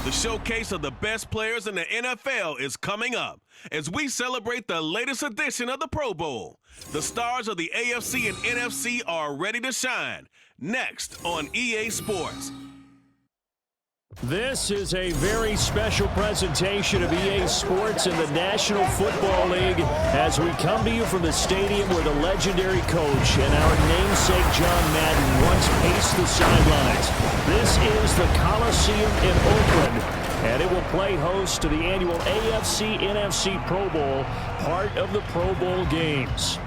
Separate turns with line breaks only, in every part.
The showcase of the best players in the NFL is coming up as we celebrate the latest edition of the Pro Bowl. The stars of the AFC and NFC are ready to shine. Next on EA Sports.
This is a very special presentation of EA Sports in the National Football League as we come to you from the stadium where the legendary coach and our namesake John Madden once paced the sidelines. This is the Coliseum in Oakland, and it will play host to the annual AFC-NFC Pro Bowl, part of the Pro Bowl games.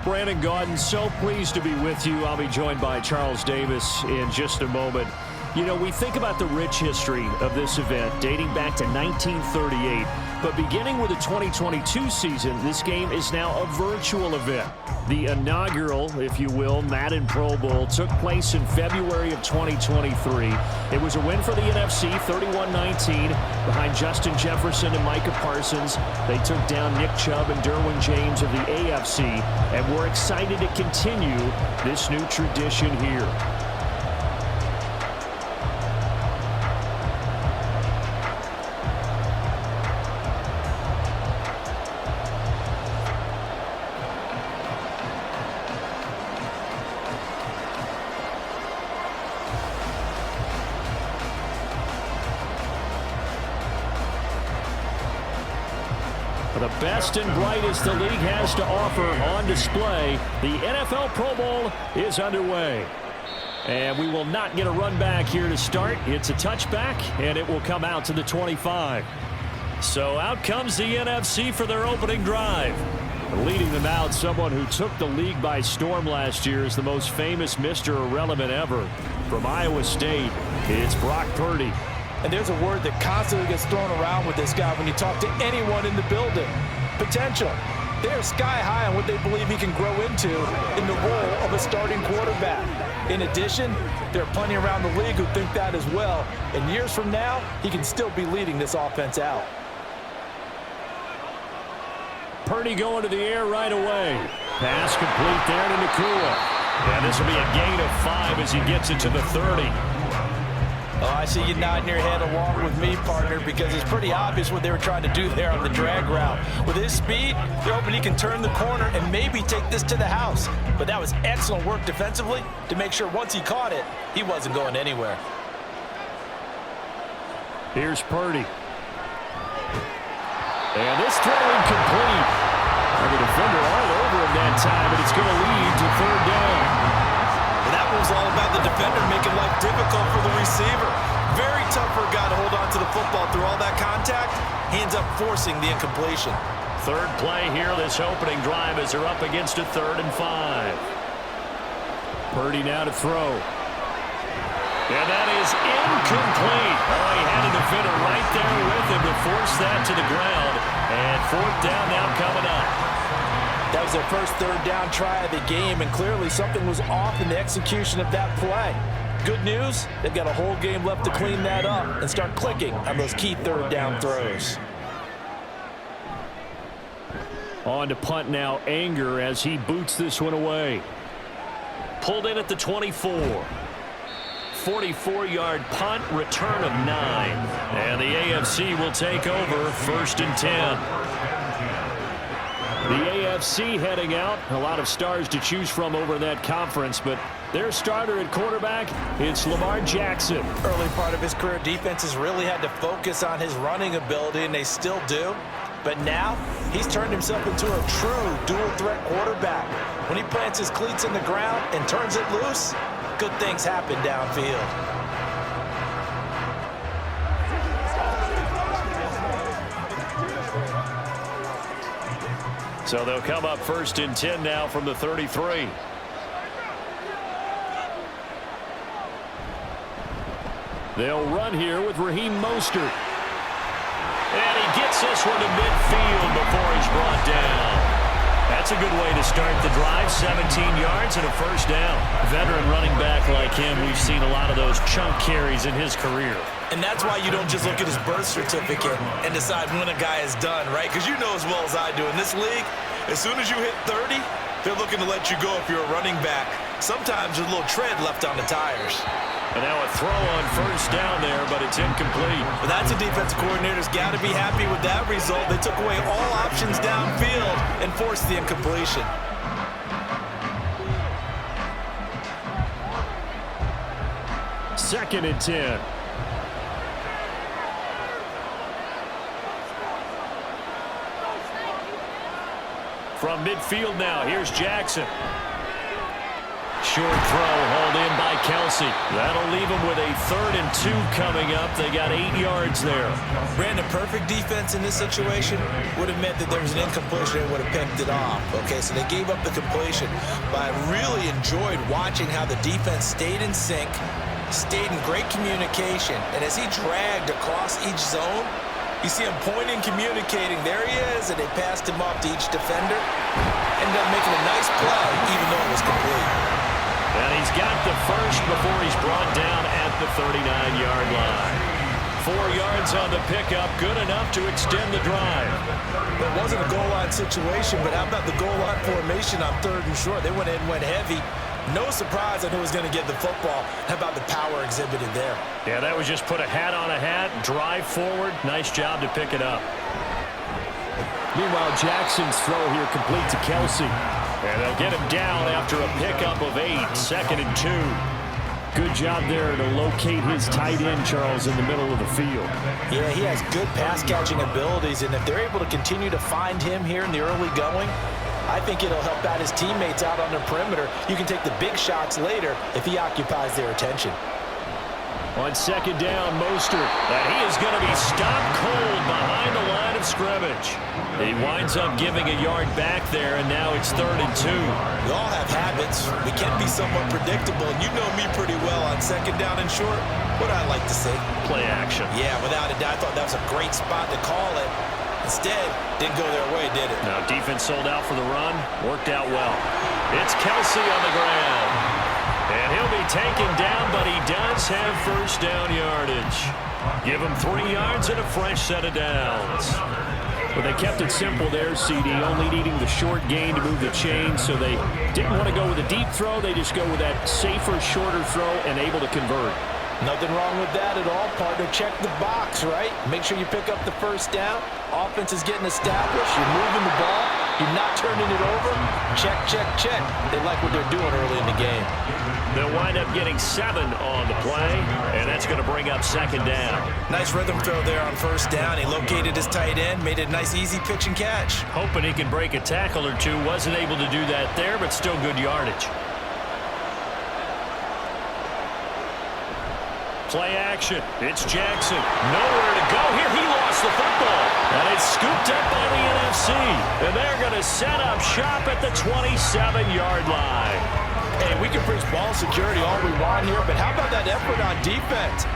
Brandon Gaudin, so pleased to be with you. I'll be joined by Charles Davis in just a moment. You know, we think about the rich history of this event dating back to 1938, but beginning with the 2022 season, this game is now a virtual event. The inaugural, if you will, Madden Pro Bowl took place in February of 2023. It was a win for the NFC, 31-19, behind Justin Jefferson and Micah Parsons. They took down Nick Chubb and Derwin James of the AFC, and we're excited to continue this new tradition here. The best and brightest the league has to offer on display. The NFL Pro Bowl is underway. And we will not get a run back here to start. It's a touchback, and it will come out to the 25. So out comes the NFC for their opening drive. Leading them out, someone who took the league by storm last year is the most famous Mr. Irrelevant ever. From Iowa State, it's Brock Purdy.
And there's a word that constantly gets thrown around with this guy when you talk to anyone in the building. Potential. They're sky high on what they believe he can grow into in the role of a starting quarterback. In addition, there are plenty around the league who think that as well. And years from now, he can still be leading this offense out.
Purdy going to the air right away. Pass complete there to Nakua. And this will be a gain of 5 as he gets it to the 30.
Oh, I see you nodding your head along with me, partner, because it's pretty obvious what they were trying to do there on the drag route. With his speed, they're hoping he can turn the corner and maybe take this to the house. But that was excellent work defensively to make sure once he caught it, he wasn't going anywhere.
Here's Purdy. And this throw incomplete. And the defender all over him that time, and it's going to lead to third down.
That was all about the defender making life difficult for the receiver. Very tough for a guy to hold on to the football through all that contact. He ends up forcing the incompletion.
Third play here, this opening drive as they're up against a 3rd and 5. Purdy now to throw. And that is incomplete. Oh, he had a defender right there with him to force that to the ground. And 4th down now coming up.
That was their first 3rd down try of the game, and clearly something was off in the execution of that play. Good news, they've got a whole game left to clean that up and start clicking on those key 3rd down throws.
On to punt now, Anger as he boots this one away. Pulled in at the 24. 44-yard punt, return of 9. And the AFC will take over 1st and 10. The AFC heading out. A lot of stars to choose from over that conference, but their starter at quarterback, it's Lamar Jackson.
Early part of his career, defenses really had to focus on his running ability, and they still do. But now, he's turned himself into a true dual-threat quarterback. When he plants his cleats in the ground and turns it loose, good things happen downfield.
So they'll come up 1st and 10 now from the 33. They'll run here with Raheem Mostert. And he gets this one to midfield before he's brought down. That's a good way to start the drive. 17 yards and a 1st down. Veteran running back like him, we've seen a lot of those chunk carries in his career.
And that's why you don't just look at his birth certificate and decide when a guy is done, right? Because you know as well as I do, in this league, As soon as you hit 30, they're looking to let you go if you're a running back. Sometimes there's a little tread left on the tires.
And now a throw on first down there, but it's incomplete.
But that's a defensive coordinator's got to be happy with that result. They took away all options downfield and forced the incompletion.
Second and 10. From midfield now, here's Jackson. Short throw hauled in by Kelsey. That'll leave them with a 3rd and 2 coming up. They got 8 yards there.
Brandon, perfect defense in this situation would have meant that there was an incompletion. They would have picked it off. Okay, so they gave up the completion. But I really enjoyed watching how the defense stayed in sync, stayed in great communication. And as he dragged across each zone, you see him pointing, communicating. There he is, and they passed him off to each defender. Ended up making a nice play, even though it was complete.
And he's got the first before he's brought down at the 39-yard line. 4 yards on the pickup, good enough to extend the drive.
It wasn't a goal line situation, but how about the goal line formation on 3rd and short? They went in, went heavy. No surprise on who was going to get the football. How about the power exhibited there?
Yeah, that was just put a hat on a hat, drive forward. Nice job to pick it up. Meanwhile, Jackson's throw here complete to Kelsey. And they'll get him down after a pickup of 8, 2nd and 2. Good job there to locate his tight end, Charles, in the middle of the field.
Yeah, he has good pass-catching abilities, and if they're able to continue to find him here in the early going, I think it'll help out his teammates out on the perimeter. You can take the big shots later if he occupies their attention.
On 2nd down, Mostert. And he is going to be stopped cold behind the line of scrimmage. He winds up giving a yard back there, and now it's 3rd and 2.
We all have habits. We can be somewhat predictable, and you know me pretty well on 2nd down and short. What I like to say?
Play action.
Yeah, without a doubt, I thought that was a great spot to call it. Instead, didn't go their way, did it?
No, defense sold out for the run. Worked out well. It's Kelsey on the ground. And he'll be taken down, but he does have first down yardage. Give him 3 yards and a fresh set of downs. But they kept it simple there, CD, only needing the short gain to move the chains, so they didn't want to go with a deep throw. They just go with that safer, shorter throw and able to convert.
Nothing wrong with that at all, partner. Check the box, right? Make sure you pick up the first down. Offense is getting established. You're moving the ball. You're not turning it over. Check, check, check. They like what they're doing early in the game.
They'll wind up getting 7 on the play, and that's going to bring up 2nd down.
Nice rhythm throw there on first down. He located his tight end, made it a nice, easy pitch and catch.
Hoping he can break a tackle or two. Wasn't able to do that there, but still good yardage. Play action. It's Jackson. Nowhere to go here. He lost the football. And it's scooped up by the NFC. And they're going to set up shop at the 27-yard line.
Hey, we can preach ball security all we want here, but how about that effort on defense?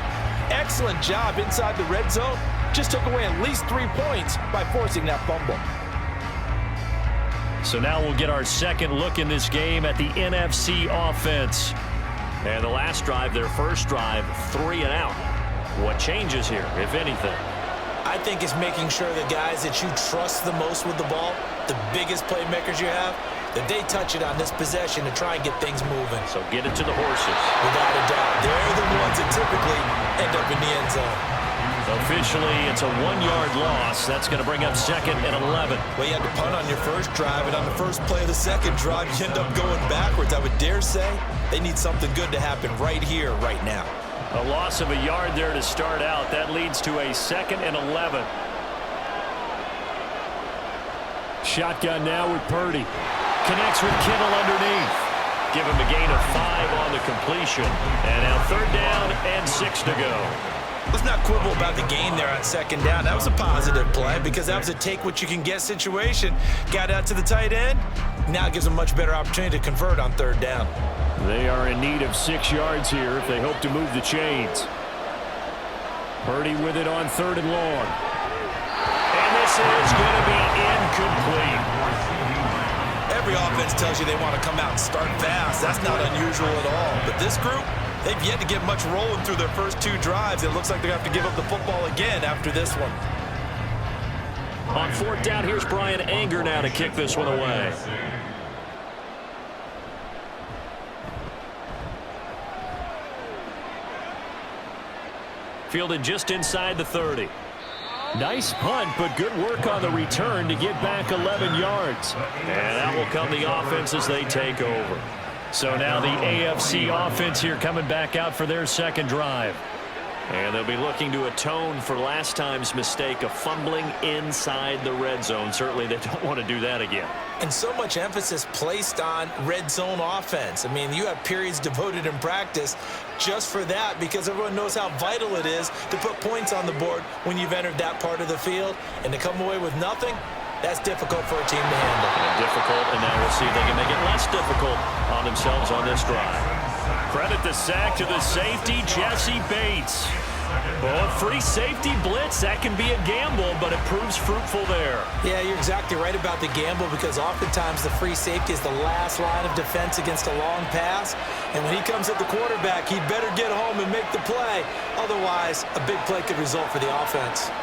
Excellent job inside the red zone. Just took away at least 3 points by forcing that fumble.
So now we'll get our second look in this game at the NFC offense. And the last drive, their first drive, 3 and out. What changes here, if anything?
I think it's making sure the guys that you trust the most with the ball, the biggest playmakers you have, that they touch it on this possession to try and get things moving.
So get it to the horses.
Without a doubt. They're the ones that typically end up in the end zone.
Officially, it's a 1-yard loss. That's going to bring up 2nd and 11.
Well, you had to punt on your first drive, and on the first play of the second drive, you end up going backwards. I would dare say they need something good to happen right here, right now.
A loss of a yard there to start out. That leads to a 2nd and 11. Shotgun now with Purdy. Connects with Kittle underneath. Give him a gain of 5 on the completion. And now 3rd down and 6 to go.
Let's not quibble about the gain there on 2nd down. That was a positive play because that was a take-what-you-can-get situation. Got out to the tight end. Now it gives them a much better opportunity to convert on 3rd down.
They are in need of 6 yards here if they hope to move the chains. Purdy with it on 3rd and long. And this is going to be incomplete.
Every offense tells you they want to come out and start fast. That's not unusual at all. But this group, they've yet to get much rolling through their first 2 drives. It looks like they're going to have to give up the football again after this one.
On fourth down, here's Brian Anger now to kick this one away. Fielded just inside the 30. Nice punt, but good work on the return to get back 11 yards. And that will come the offense as they take over. So now the AFC offense here coming back out for their second drive. And they'll be looking to atone for last time's mistake of fumbling inside the red zone. Certainly they don't want to do that again.
And so much emphasis placed on red zone offense. I mean, you have periods devoted in practice just for that because everyone knows how vital it is to put points on the board when you've entered that part of the field. And to come away with nothing, that's difficult for a team to handle.
And difficult, and now we'll see if they can make it less difficult on themselves on this drive. Credit the sack to the safety, Jesse Bates. Well, free safety blitz, that can be a gamble, but it proves fruitful there.
Yeah, you're exactly right about the gamble because oftentimes the free safety is the last line of defense against a long pass. And when he comes at the quarterback, he'd better get home and make the play. Otherwise, a big play could result for the offense.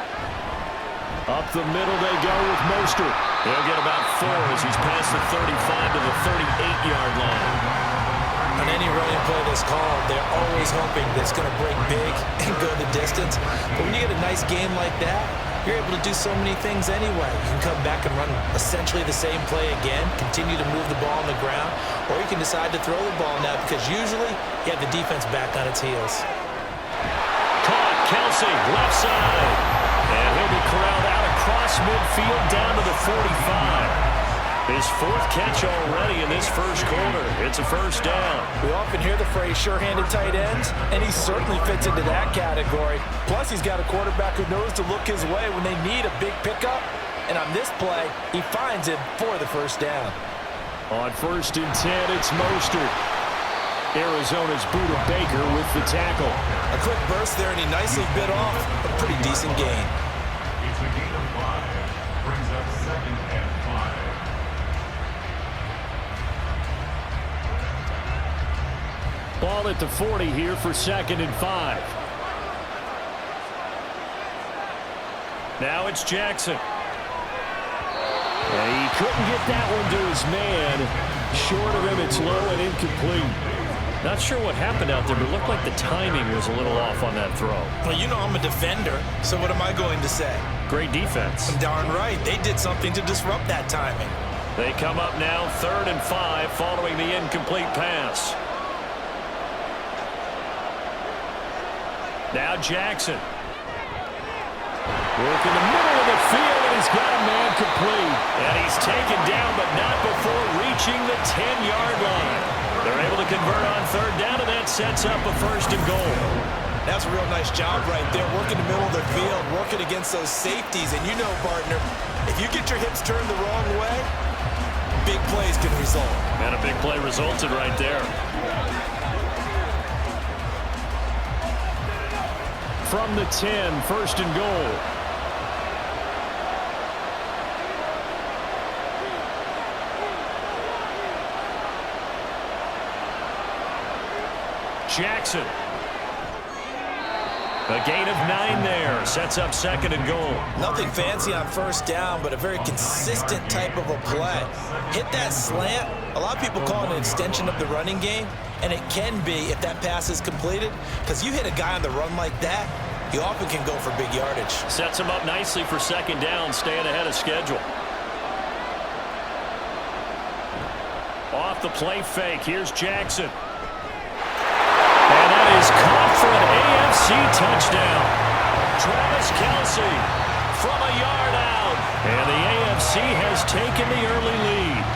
Up the middle they go with Mostert. He'll get about 4 as he's past the 35 to the 38-yard line.
On any running play that's called, they're always hoping that it's going to break big and go the distance. But when you get a nice game like that, you're able to do so many things anyway. You can come back and run essentially the same play again, continue to move the ball on the ground, or you can decide to throw the ball now because usually you have the defense back on its heels.
Caught, Kelsey, left side. And he'll be corralled out across midfield down to the 45. His 4th catch already in this first quarter. It's a first down.
We often hear the phrase sure-handed tight ends, and he certainly fits into that category. Plus, he's got a quarterback who knows to look his way when they need a big pickup. And on this play, he finds it for the first down.
On 1st and 10, it's Mostert. Arizona's Buda Baker with the tackle.
A quick burst there, and he nicely bit off a pretty decent gain.
It's a gain of 5. Brings up 2nd and 5.
Ball at the 40 here for 2nd and 5. Now it's Jackson. And he couldn't get that one to his man. Short of him, it's low and incomplete. Not sure what happened out there, but it looked like the timing was a little off on that throw.
Well, you know I'm a defender, so what am I going to say?
Great defense.
Darn right. They did something to disrupt that timing.
They come up now 3rd and 5 following the incomplete pass. Now Jackson. Work in the middle of the field, and he's got a man complete. And he's taken down, but not before reaching the 10-yard line. They're able to convert on 3rd down, and that sets up a 1st and goal.
That's a real nice job right there, working the middle of the field, working against those safeties. And you know, partner, if you get your hips turned the wrong way, big plays can result.
And a big play resulted right there. From the 10, 1st and goal. Jackson. A gain of 9 there. Sets up 2nd and goal.
Nothing fancy on 1st down, but a very consistent type of a play. Hit that slant. A lot of people call it an extension of the running game, and it can be if that pass is completed, because you hit a guy on the run like that, you often can go for big yardage.
Sets him up nicely for 2nd down, staying ahead of schedule. Off the play fake, here's Jackson. And that is caught for an AFC touchdown. Travis Kelce from a yard out. And the AFC has taken the early lead.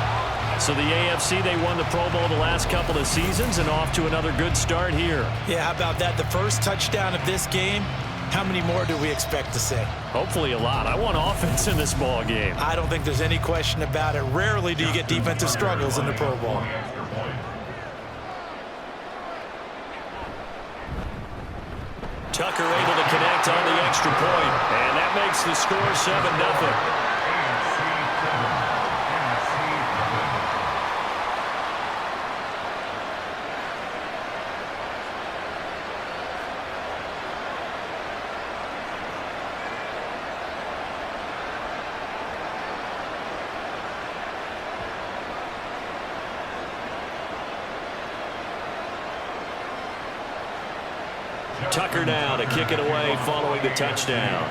So the AFC, they won the Pro Bowl the last couple of seasons and off to another good start here.
Yeah, how about that? The first touchdown of this game. How many more do we expect to see?
Hopefully a lot. I want offense in this ball game.
I don't think there's any question about it. Rarely do you get defensive struggles in the Pro Bowl.
Tucker able to connect on the extra point, and that makes the score 7-0. Tucker now to kick it away following the touchdown.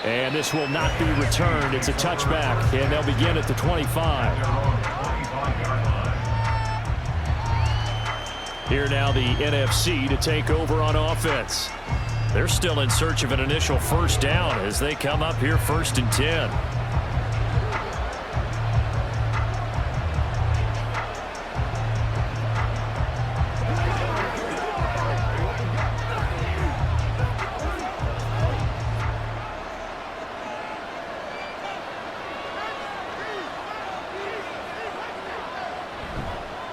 And this will not be returned. It's a touchback, and they'll begin at the 25. Here now the NFC to take over on offense. They're still in search of an initial first down as they come up here 1st and 10.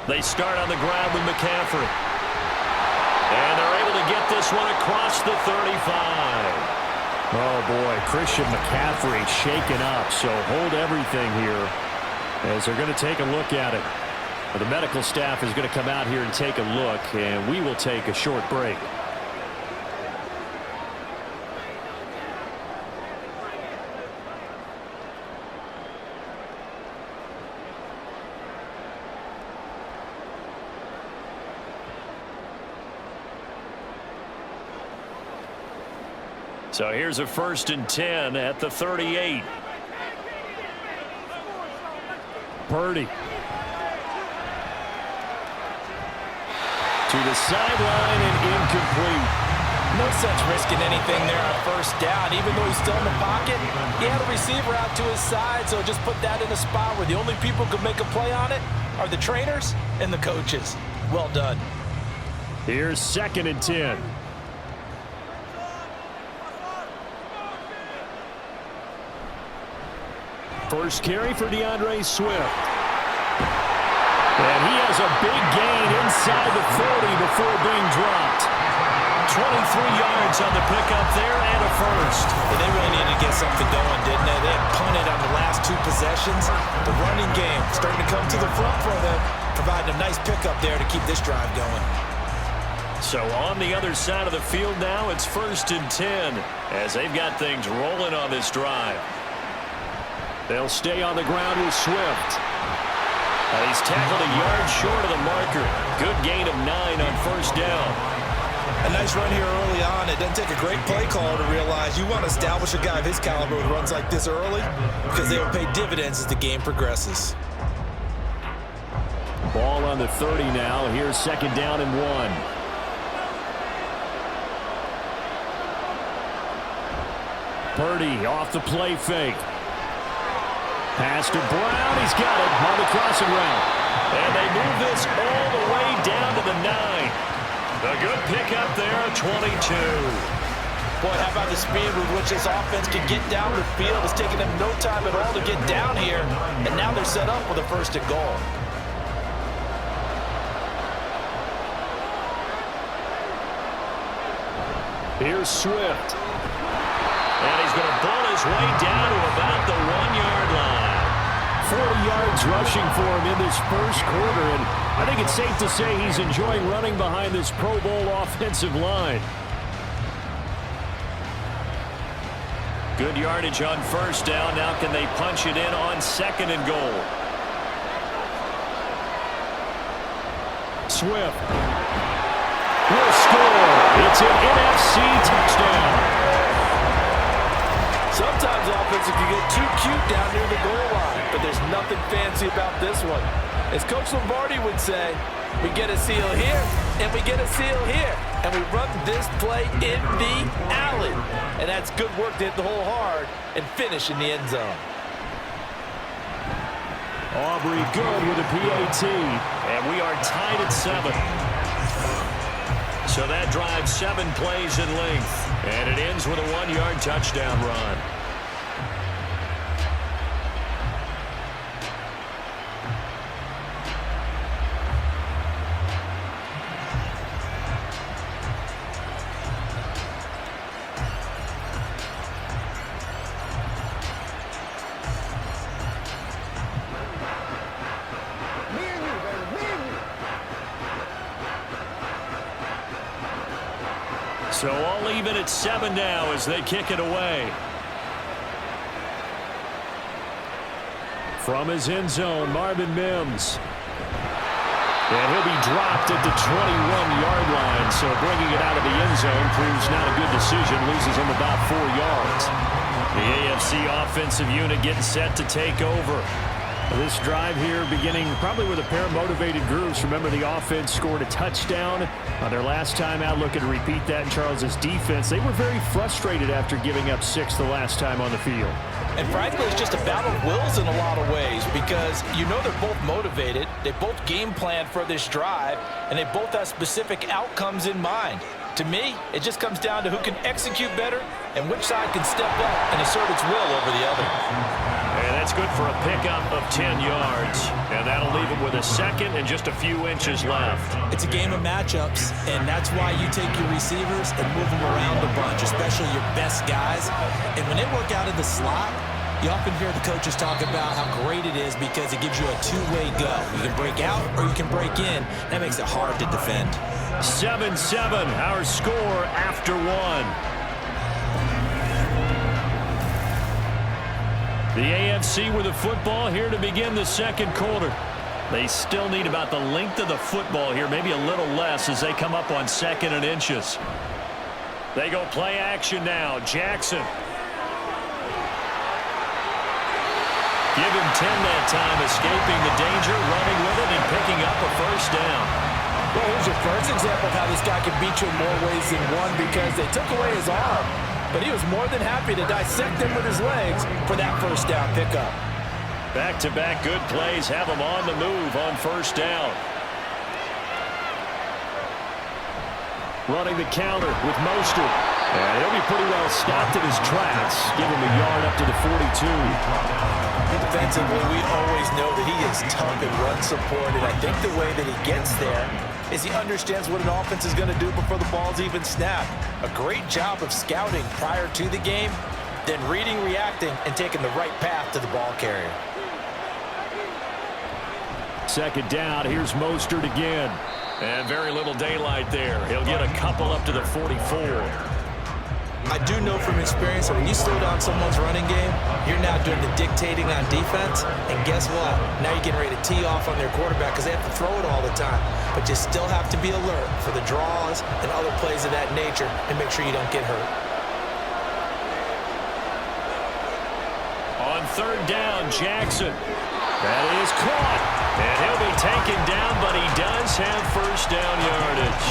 They start on the ground with McCaffrey. And they're able to get this one across the 35. Oh, boy, Christian McCaffrey shaken up, so hold everything here as they're going to take a look at it. The medical staff is going to come out here and take a look, and we will take a short break. So here's a 1st and 10 at the 38. Purdy. To the sideline and incomplete.
No sense risking anything there on 1st down. Even though he's still in the pocket, he had a receiver out to his side, so just put that in a spot where the only people who can make a play on it are the trainers and the coaches. Well done.
Here's 2nd and 10. First carry for DeAndre Swift. And he has a big gain inside the 40 before being dropped. 23 yards on the pickup there and a first.
And they really needed to get something going, didn't they? They had punted on the last 2 possessions. The running game starting to come to the front for them, providing a nice pickup there to keep this drive going.
So on the other side of the field now, it's 1st and 10 as they've got things rolling on this drive. They'll stay on the ground with Swift. He's tackled a yard short of the marker. Good gain of 9 on 1st down.
A nice run here early on. It doesn't take a great play caller to realize you want to establish a guy of his caliber with runs like this early because they will pay dividends as the game progresses.
Ball on the 30 now. Here's 2nd down and 1. Purdy off the play fake. Pass to Brown. He's got it on the crossing route. And they move this all the way down to the 9. A good pickup there, 22.
Boy, how about the speed with which this offense can get down the field? It's taking them no time at all to get down here. And now they're set up with a 1st and goal.
Here's Swift. And he's going to pull his way down to about the 1-yard line. 40 yards rushing for him in this 1st quarter, and I think it's safe to say he's enjoying running behind this Pro Bowl offensive line. Good yardage on 1st down. Now can they punch it in on 2nd and goal? Swift will score. It's an NFC touchdown.
Sometimes offenses can get too cute down near the goal line, but there's nothing fancy about this one. As Coach Lombardi would say, we get a seal here, and we get a seal here, and we run this play in the alley. And that's good work to hit the hole hard and finish in the end zone.
Aubrey good with a PAT, and we are tied at 7. So that drives 7 plays in length, and it ends with a 1-yard touchdown run. So all even at 7 now as they kick it away. From his end zone, Marvin Mims. And he'll be dropped at the 21-yard line, so bringing it out of the end zone proves not a good decision, loses him about 4 yards. The AFC offensive unit getting set to take over. This drive here beginning probably with a pair of motivated groups. Remember, the offense scored a touchdown on their last time out. Looking to repeat that in Charles's defense. They were very frustrated after giving up 6 the last time on the field.
And frankly, it's just a battle of wills in a lot of ways because you know they're both motivated. They both game plan for this drive, and they both have specific outcomes in mind. To me, it just comes down to who can execute better and which side can step up and assert its will over the other.
And that's good for a pickup of 10 yards. And that'll leave him with a second and just a few inches left.
It's a game of matchups, and that's why you take your receivers and move them around a bunch, especially your best guys. And when they work out in the slot, you often hear the coaches talk about how great it is because it gives you a two-way go. You can break out or you can break in. That makes it hard to defend.
7-7, our score after 1. The AFC with the football here to begin the second quarter. They still need about the length of the football here, maybe a little less as they come up on 2nd and inches. They go play action now. Jackson. Give him 10 that time, escaping the danger, running with it, and picking up a first down.
Well, here's your first example of how this guy can beat you in more ways than one because they took away his arm. But he was more than happy to dissect them with his legs for that first down pickup.
Back-to-back good plays have him on the move on first down. Running the counter with Mostert. And he'll be pretty well stopped in his tracks. Give him a yard up to the 42.
Defensively, we always know that he is tough in run support, and I think the way that he gets there is he understands what an offense is going to do before the ball's even snapped. A great job of scouting prior to the game, then reading, reacting, and taking the right path to the ball carrier.
Second down, here's Mostert again. And very little daylight there. He'll get a couple up to the 44.
I do know from experience that when you slow down someone's running game, you're now doing the dictating on defense. And guess what? Now you're getting ready to tee off on their quarterback because they have to throw it all the time. But you still have to be alert for the draws and other plays of that nature and make sure you don't get hurt.
On third down, Jackson. That is caught. And he'll be taken down, but he does have first down yardage.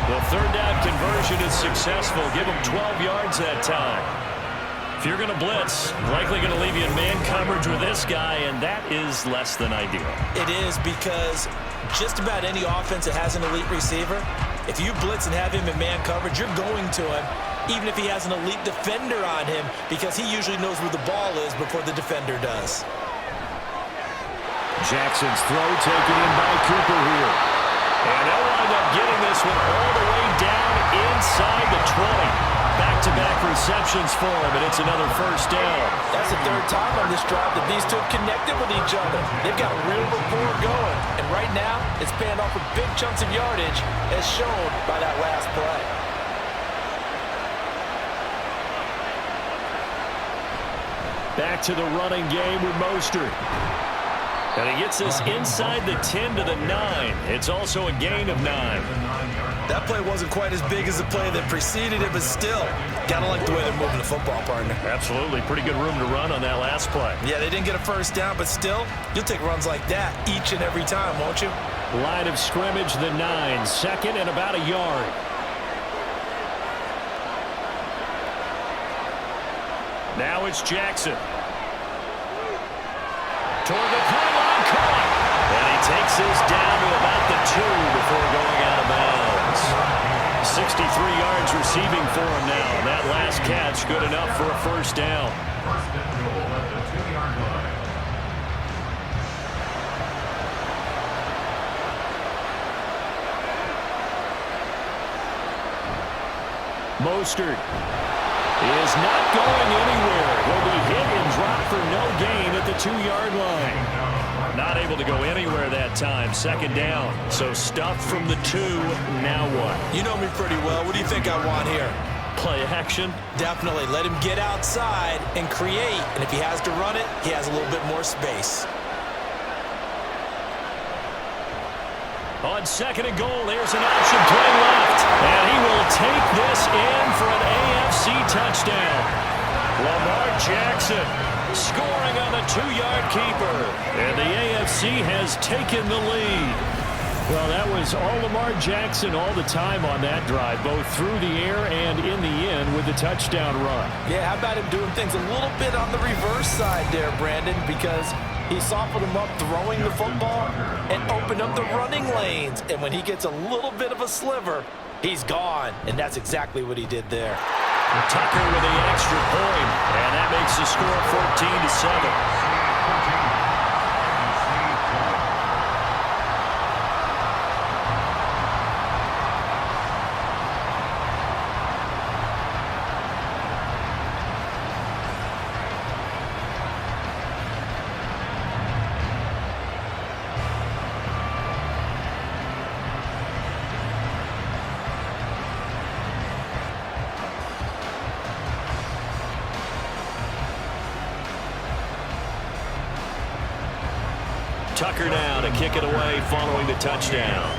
The third down conversion is successful. Give him 12 yards that time. If you're going to blitz, likely going to leave you in man coverage with this guy, and that is less than ideal.
It is because just about any offense that has an elite receiver, if you blitz and have him in man coverage, you're going to him, even if he has an elite defender on him, because he usually knows where the ball is before the defender does.
Jackson's throw taken in by Cooper here. And they'll wind up getting this one all the way down inside the 20. Back-to-back receptions for him, and it's another first down.
That's the third time on this drive that these two have connected with each other. They've got a real rapport going. And right now, it's paying off with big chunks of yardage, as shown by that last play.
Back to the running game with Mostert. And he gets this inside the 10 to the 9. It's also a gain of 9.
That play wasn't quite as big as the play that preceded it, but still, gotta like the way they're moving the football, partner.
Absolutely. Pretty good room to run on that last play.
Yeah, they didn't get a first down, but still, you'll take runs like that each and every time, won't you?
Line of scrimmage, the 9. Second and about a yard. Now it's Jackson. Toward the pylon, caught. And he takes this down to about the 2 before going out of bounds. 63 yards receiving for him now. And that last catch good enough for a first down.
First and goal at the 2-yard line.
Mostert is not going anywhere. Will be hit and dropped for no gain at the 2-yard line. Not able to go anywhere that time. Second down. So stuffed from the 2. Now what?
You know me pretty well. What do you think I want here?
Play action?
Definitely. Let him get outside and create. And if he has to run it, he has a little bit more space.
On second and goal, there's an option play left. And he will take this in for an AFC touchdown. Lamar Jackson scoring on the 2-yard keeper. And the AFC has taken the lead. Well, that was all Lamar Jackson all the time on that drive, both through the air and in the end with the touchdown run.
Yeah, how about him doing things a little bit on the reverse side there, Brandon, because he softened him up throwing the football and opened up the running lanes. And when he gets a little bit of a sliver, he's gone. And that's exactly what he did there.
Tucker with the extra point, and that makes the score 14-7. Tucker now to kick it away following the touchdown.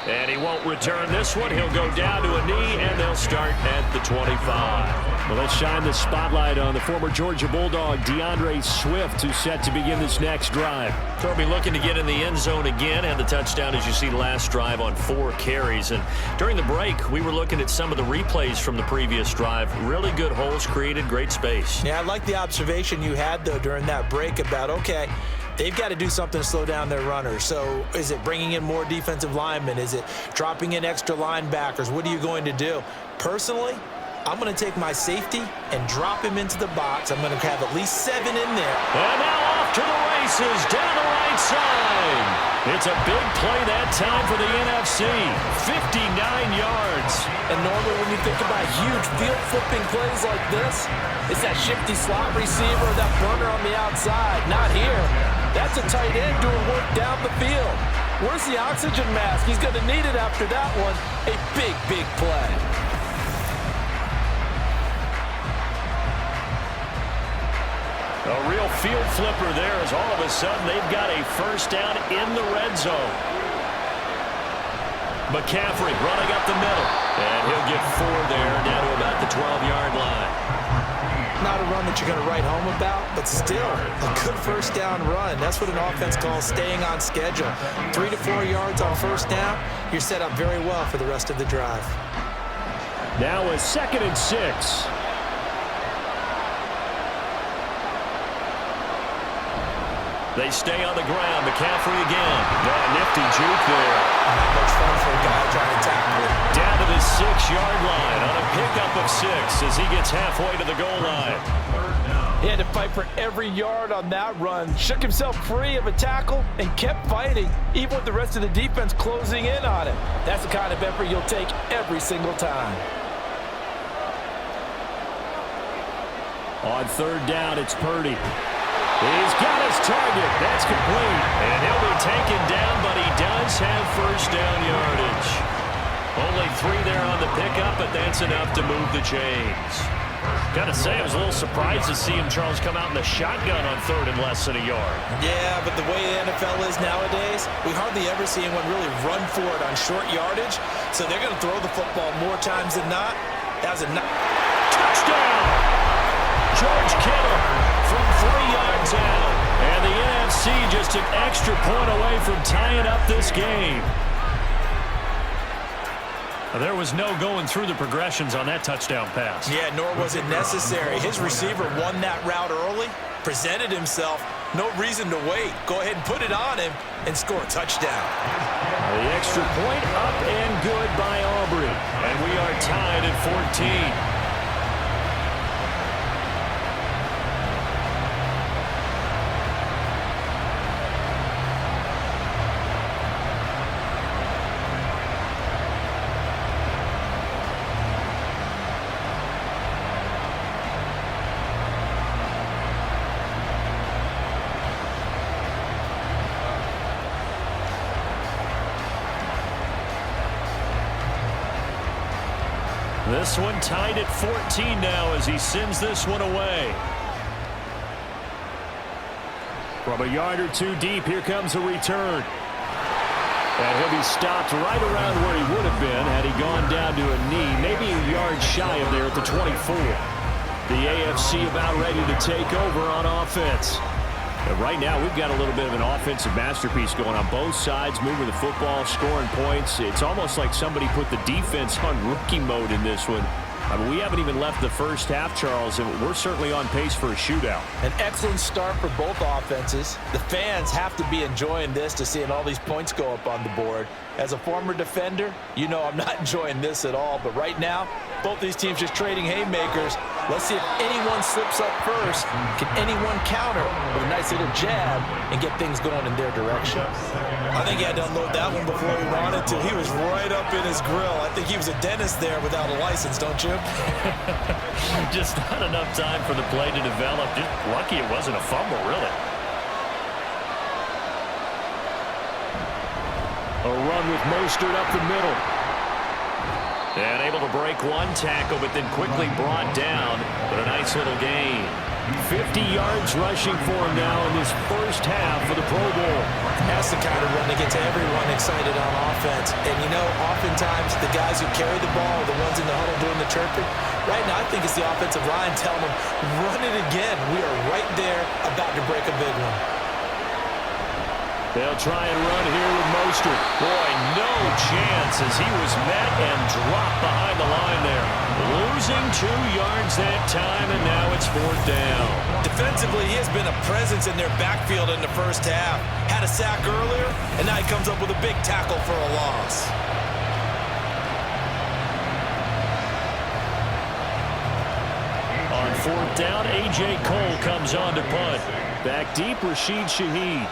And he won't return this one. He'll go down to a knee, and they'll start at the 25. Well, let's shine the spotlight on the former Georgia Bulldog, DeAndre Swift, who's set to begin this next drive. They'll be looking to get in the end zone again, and the touchdown, as you see, last drive on 4 carries. And during the break, we were looking at some of the replays from the previous drive. Really good holes created, great space.
Yeah, I like the observation you had, though, during that break about, okay, they've got to do something to slow down their runners. So is it bringing in more defensive linemen? Is it dropping in extra linebackers? What are you going to do? Personally, I'm going to take my safety and drop him into the box. I'm going to have at least 7 in there.
And now off to the races down the right side. It's a big play that time for the NFC. 59 yards.
And normally when you think about huge field flipping plays like this, it's that shifty slot receiver, that burner on the outside. Not here. That's a tight end doing work down the field. Where's the oxygen mask? He's going to need it after that one. A big, big play.
A real field flipper there as all of a sudden they've got a first down in the red zone. McCaffrey running up the middle. And he'll get 4 there down to about the 12-yard line.
Not a run that you're going to write home about, but still a good first down run. That's what an offense calls staying on schedule. 3 to 4 yards on first down, you're set up very well for the rest of the drive.
Now a 2nd and 6. They stay on the ground. McCaffrey again. Nifty juke there.
Not much fun for a guy trying to tackle it.
Down to the 6-yard line on a pickup of 6 as he gets halfway to the goal line.
He had to fight for every yard on that run. Shook himself free of a tackle and kept fighting, even with the rest of the defense closing in on him. That's the kind of effort you'll take every single time.
On 3rd down, it's Purdy. He's got his target. That's complete. And he'll be taken down, but he does have first down yardage. Only 3 there on the pickup, but that's enough to move the chains. Got to say, I was a little surprised to see him, Charles, come out in the shotgun on 3rd and less than a yard.
Yeah, but the way the NFL is nowadays, we hardly ever see anyone really run for it on short yardage. So they're going to throw the football more times than not. That was a
touchdown! George Kittle from 3 yards out. And the NFC just an extra point away from tying up this game. There was no going through the progressions on that touchdown pass.
Yeah, nor was it necessary. His receiver won that route early, presented himself. No reason to wait. Go ahead and put it on him and score a touchdown.
The extra point up and good by Aubrey. And we are tied at 14. This one tied at 14 now as he sends this one away. From a yard or two deep, here comes a return. And he'll be stopped right around where he would have been had he gone down to a knee, maybe a yard shy of there at the 24. The AFC about ready to take over on offense. And right now, we've got a little bit of an offensive masterpiece going on both sides, moving the football, scoring points. It's almost like somebody put the defense on rookie mode in this one. I mean, we haven't even left the first half, Charles, and we're certainly on pace for a shootout.
An excellent start for both offenses. The fans have to be enjoying this to seeing all these points go up on the board. As a former defender, you know I'm not enjoying this at all. But right now, both these teams just trading haymakers. Let's see if anyone slips up first. Can anyone counter with a nice little jab and get things going in their direction? I think he had to unload that one before he wanted to. He was right up in his grill. I think he was a dentist there without a license, don't you?
Just not enough time for the play to develop. Just lucky it wasn't a fumble, really. A run with Mostert up the middle. And able to break one tackle, but then quickly brought down. But a nice little gain. 50 yards rushing for him now in this first half of the Pro Bowl.
That's the kind of run that gets everyone excited on offense. And, you know, oftentimes the guys who carry the ball are the ones in the huddle doing the chirping. Right now, I think it's the offensive line telling them, run it again. We are right there about to break a big one.
They'll try and run here with Mostert. Boy, no chance as he was met and dropped behind the line there. Losing 2 yards that time, and now it's 4th down.
Defensively, he has been a presence in their backfield in the first half. Had a sack earlier, and now he comes up with a big tackle for a loss.
On 4th down, A.J. Cole comes on to punt. Back deep, Rashid Shaheed.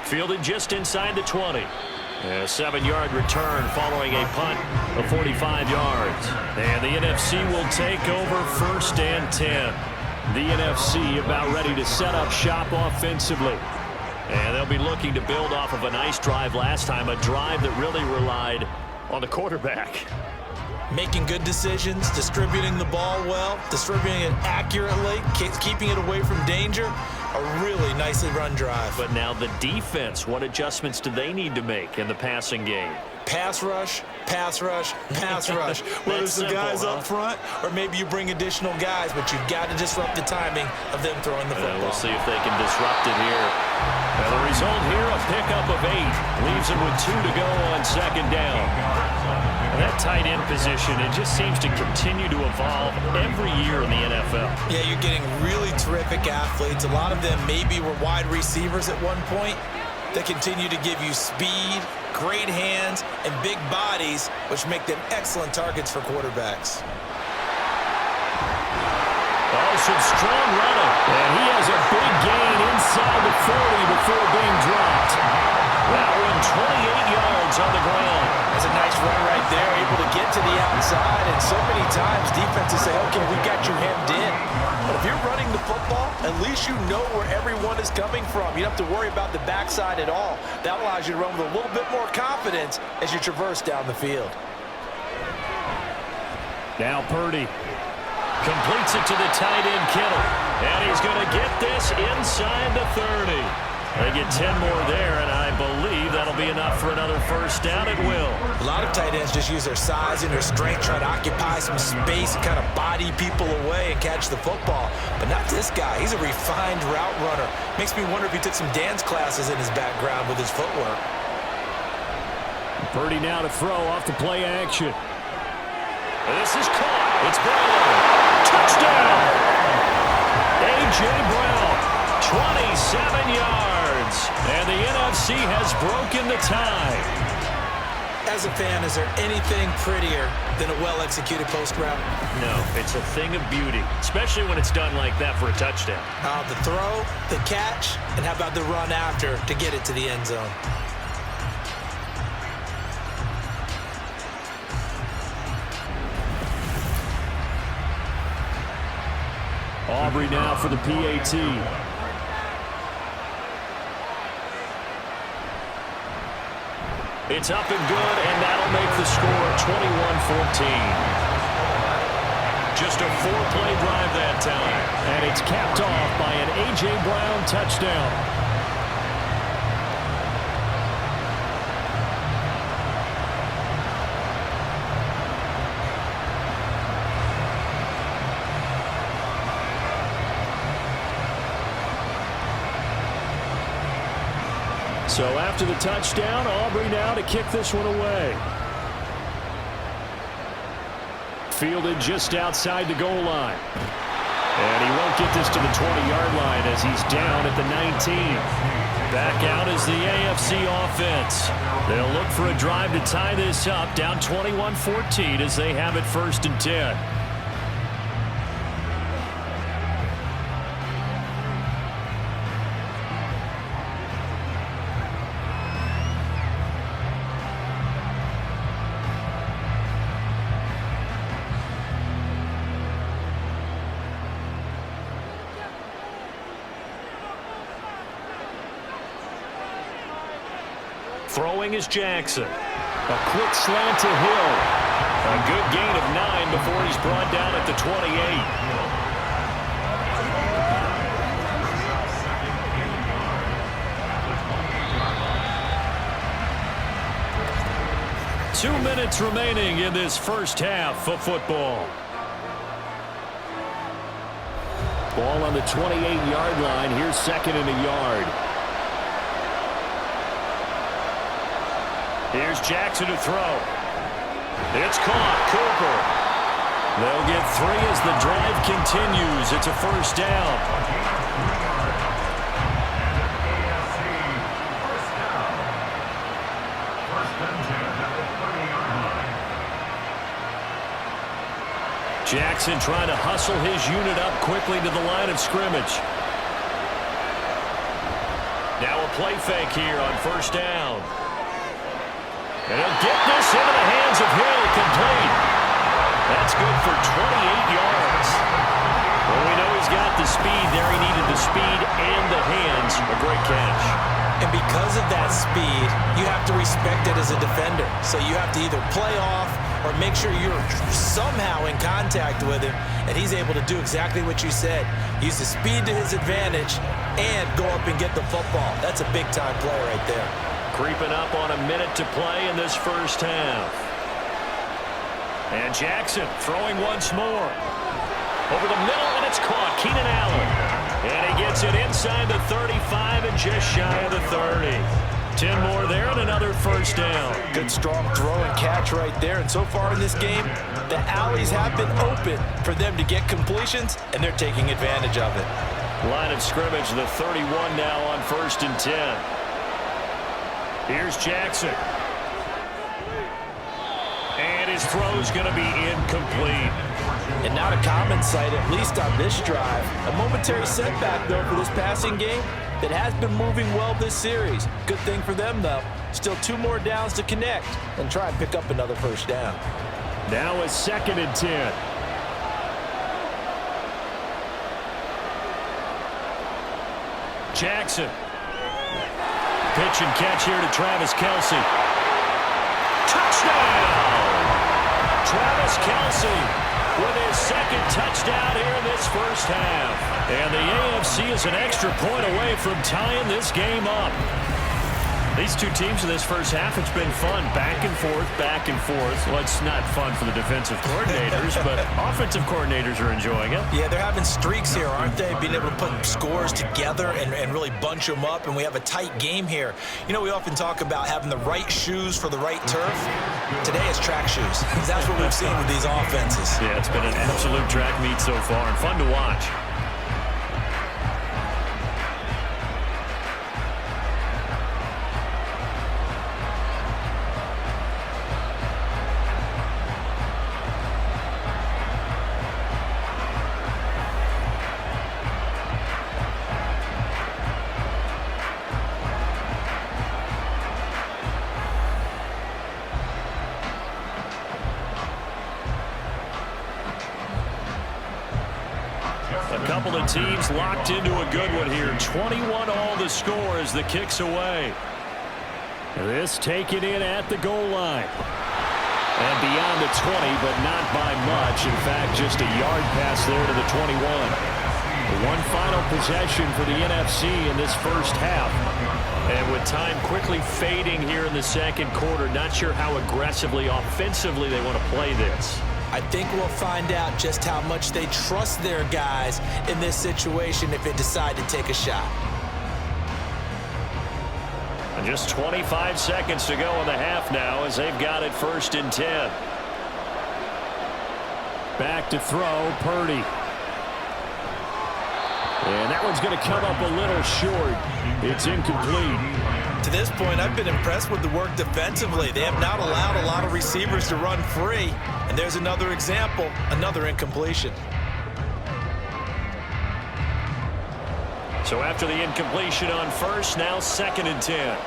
Fielded just inside the 20. A 7-yard return following a punt of 45 yards. And the NFC will take over 1st and 10. The NFC about ready to set up shop offensively. And they'll be looking to build off of a nice drive last time, a drive that really relied on the quarterback.
Making good decisions, distributing the ball well, distributing it accurately, keeping it away from danger. A really nicely run drive.
But now the defense, what adjustments do they need to make in the passing game?
Pass rush, pass rush, pass rush. Whether it's the guys up front or maybe you bring additional guys, but you've got to disrupt the timing of them throwing the football.
We'll see if they can disrupt it here. And the result here, a pickup of 8. Leaves them with 2 to go on 2nd down. And that tight end position, it just seems to continue to evolve every year in the NFL.
Yeah, you're getting really terrific athletes. A lot of them maybe were wide receivers at one point. They continue to give you speed, great hands, and big bodies, which make them excellent targets for quarterbacks.
Oh, some strong running. And he has a big gain inside the 40 before being dropped. That one 28 yards on the ground.
That's a nice run right there, able to get to the outside. And so many times defenses say, okay, we got you hemmed in. But if you're running the football, at least you know where everyone is coming from. You don't have to worry about the backside at all. That allows you to run with a little bit more confidence as you traverse down the field.
Now Purdy completes it to the tight end Kittle. And he's going to get this inside the 30. They get 10 more there, and I believe that'll be enough for another 1st down at will.
A lot of tight ends just use their size and their strength, try to occupy some space and kind of body people away and catch the football. But not this guy. He's a refined route runner. Makes me wonder if he took some dance classes in his background with his footwork.
Purdy now to throw off the play action. This is caught. It's Brown. Touchdown! A.J. Brown, 27 yards. And the NFC has broken the tie.
As a fan, is there anything prettier than a well-executed post route?
No, it's a thing of beauty, especially when it's done like that for a touchdown.
The throw, the catch, and how about the run after to get it to the end zone?
Aubrey now for the PAT. It's up and good, and that'll make the score 21-14. Just a 4-play drive that time. And it's capped off by an A.J. Brown touchdown. So after the touchdown, Aubrey now to kick this one away. Fielded just outside the goal line. And he won't get this to the 20-yard line as he's down at the 19. Back out is the AFC offense. They'll look for a drive to tie this up, down 21-14 as they have it 1st and 10. Throwing is Jackson. A quick slant to Hill. A good gain of 9 before he's brought down at the 28. 2 minutes remaining in this first half of football. Ball on the 28-yard line. Here's 2nd and a yard. Here's Jackson to throw. It's caught. Cooper. They'll get 3 as the drive continues. It's a 1st down.
AFC first down. 1st and 10 at the 30-yard line.
Jackson trying to hustle his unit up quickly to the line of scrimmage. Now a play fake here on 1st down. And he'll get this into the hands of Hill, complete. That's good for 28 yards. Well, we know he's got the speed there. He needed the speed and the hands. A great catch.
And because of that speed, you have to respect it as a defender. So you have to either play off or make sure you're somehow in contact with him, and he's able to do exactly what you said. Use the speed to his advantage and go up and get the football. That's a big-time play right there.
Creeping up on a minute to play in this first half. And Jackson throwing once more. Over the middle, and it's caught. Keenan Allen. And he gets it inside the 35 and just shy of the 30. 10 more there and another 1st down.
Good strong throw and catch right there. And so far in this game, the alleys have been open for them to get completions, and they're taking advantage of it.
Line of scrimmage, the 31 now on 1st and 10. Here's Jackson. And his throw's going to be incomplete.
And not a common sight, at least on this drive. A momentary setback, though, for this passing game that has been moving well this series. Good thing for them, though. Still 2 more downs to connect and try and pick up another 1st down.
Now a 2nd and 10. Jackson. Pitch and catch here to Travis Kelce. Touchdown! Travis Kelce with his 2nd touchdown here in this first half. And the AFC is an extra point away from tying this game up. These two teams in this first half, it's been fun. Back and forth, back and forth. Well, it's not fun for the defensive coordinators, but offensive coordinators are enjoying it.
Yeah, they're having streaks here, aren't they? Being able to put scores together and really bunch them up, and we have a tight game here. You know, we often talk about having the right shoes for the right turf. Today it's track shoes. That's what we've seen with these offenses.
Yeah, it's been an absolute track meet so far, and fun to watch. Couple of teams locked into a good one here. 21 all the score as the kick's away. This taken in at the goal line. And beyond the 20, but not by much. In fact, just a yard pass there to the 21. One final possession for the NFC in this first half. And with time quickly fading here in the second quarter, not sure how aggressively, offensively they want to play this.
I think we'll find out just how much they trust their guys in this situation if they decide to take a shot.
And just 25 seconds to go in the half now as they've got it 1st and 10. Back to throw, Purdy. And that one's going to come up a little short. It's incomplete.
To this point, I've been impressed with the work defensively. They have not allowed a lot of receivers to run free. And there's another example, another incompletion.
So after the incompletion on first, now 2nd and 10.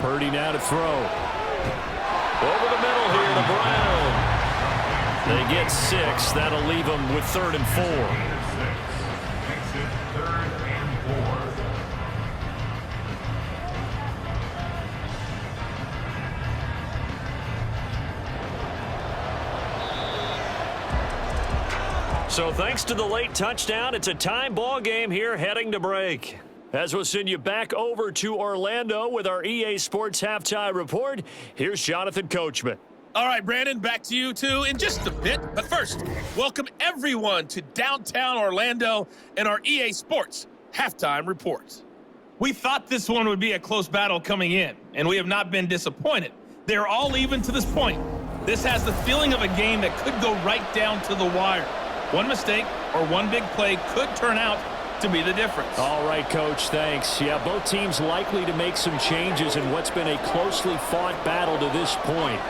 Purdy now to throw. Over the middle here to Brown. They get 6. That'll leave them with 3rd and 4.
Makes it 3rd and 4.
So thanks to the late touchdown, it's a time ball game here heading to break. As we'll send you back over to Orlando with our EA Sports Halftime Report, here's Jonathan Coachman.
All right, Brandon, back to you two in just a bit. But first, welcome everyone to downtown Orlando and our EA Sports Halftime Report. We thought this one would be a close battle coming in, and we have not been disappointed. They're all even to this point. This has the feeling of a game that could go right down to the wire. One mistake or one big play could turn out to be the difference.
All right, Coach, thanks. Yeah, both teams likely to make some changes in what's been a closely fought battle to this point.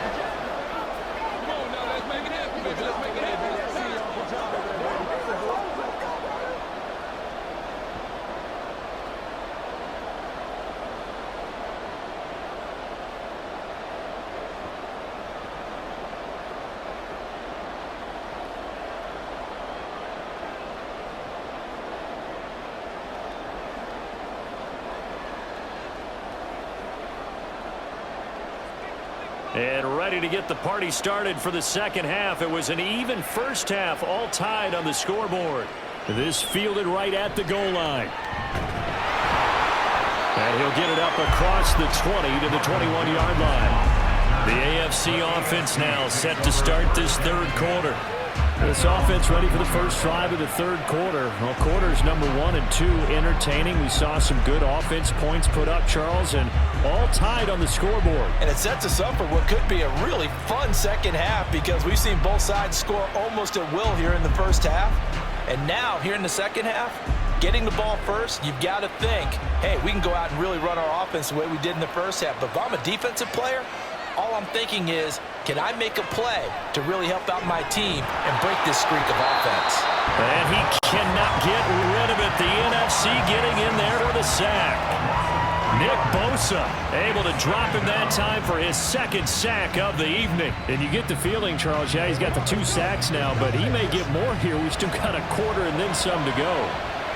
And ready to get the party started for the second half. It was an even first half, all tied on the scoreboard. This fielded right at the goal line. And he'll get it up across the 20 to the 21-yard line. The AFC offense now set to start this third quarter. This offense ready for the first drive of the third quarter. Well, quarters number 1 and 2 entertaining. We saw some good offense points put up, Charles, and all tied on the scoreboard.
And it sets us up for what could be a really fun second half because we've seen both sides score almost at will here in the first half. And now, here in the second half, getting the ball first, you've got to think, hey, we can go out and really run our offense the way we did in the first half. But if I'm a defensive player, all I'm thinking is, can I make a play to really help out my team and break this streak of offense?
And he cannot get rid of it. The NFC getting in there for the sack. Nick Bosa able to drop him that time for his second sack of the evening. And you get the feeling, Charles, yeah, he's got the 2 sacks now, but he may get more here. We've still got a quarter and then some to go.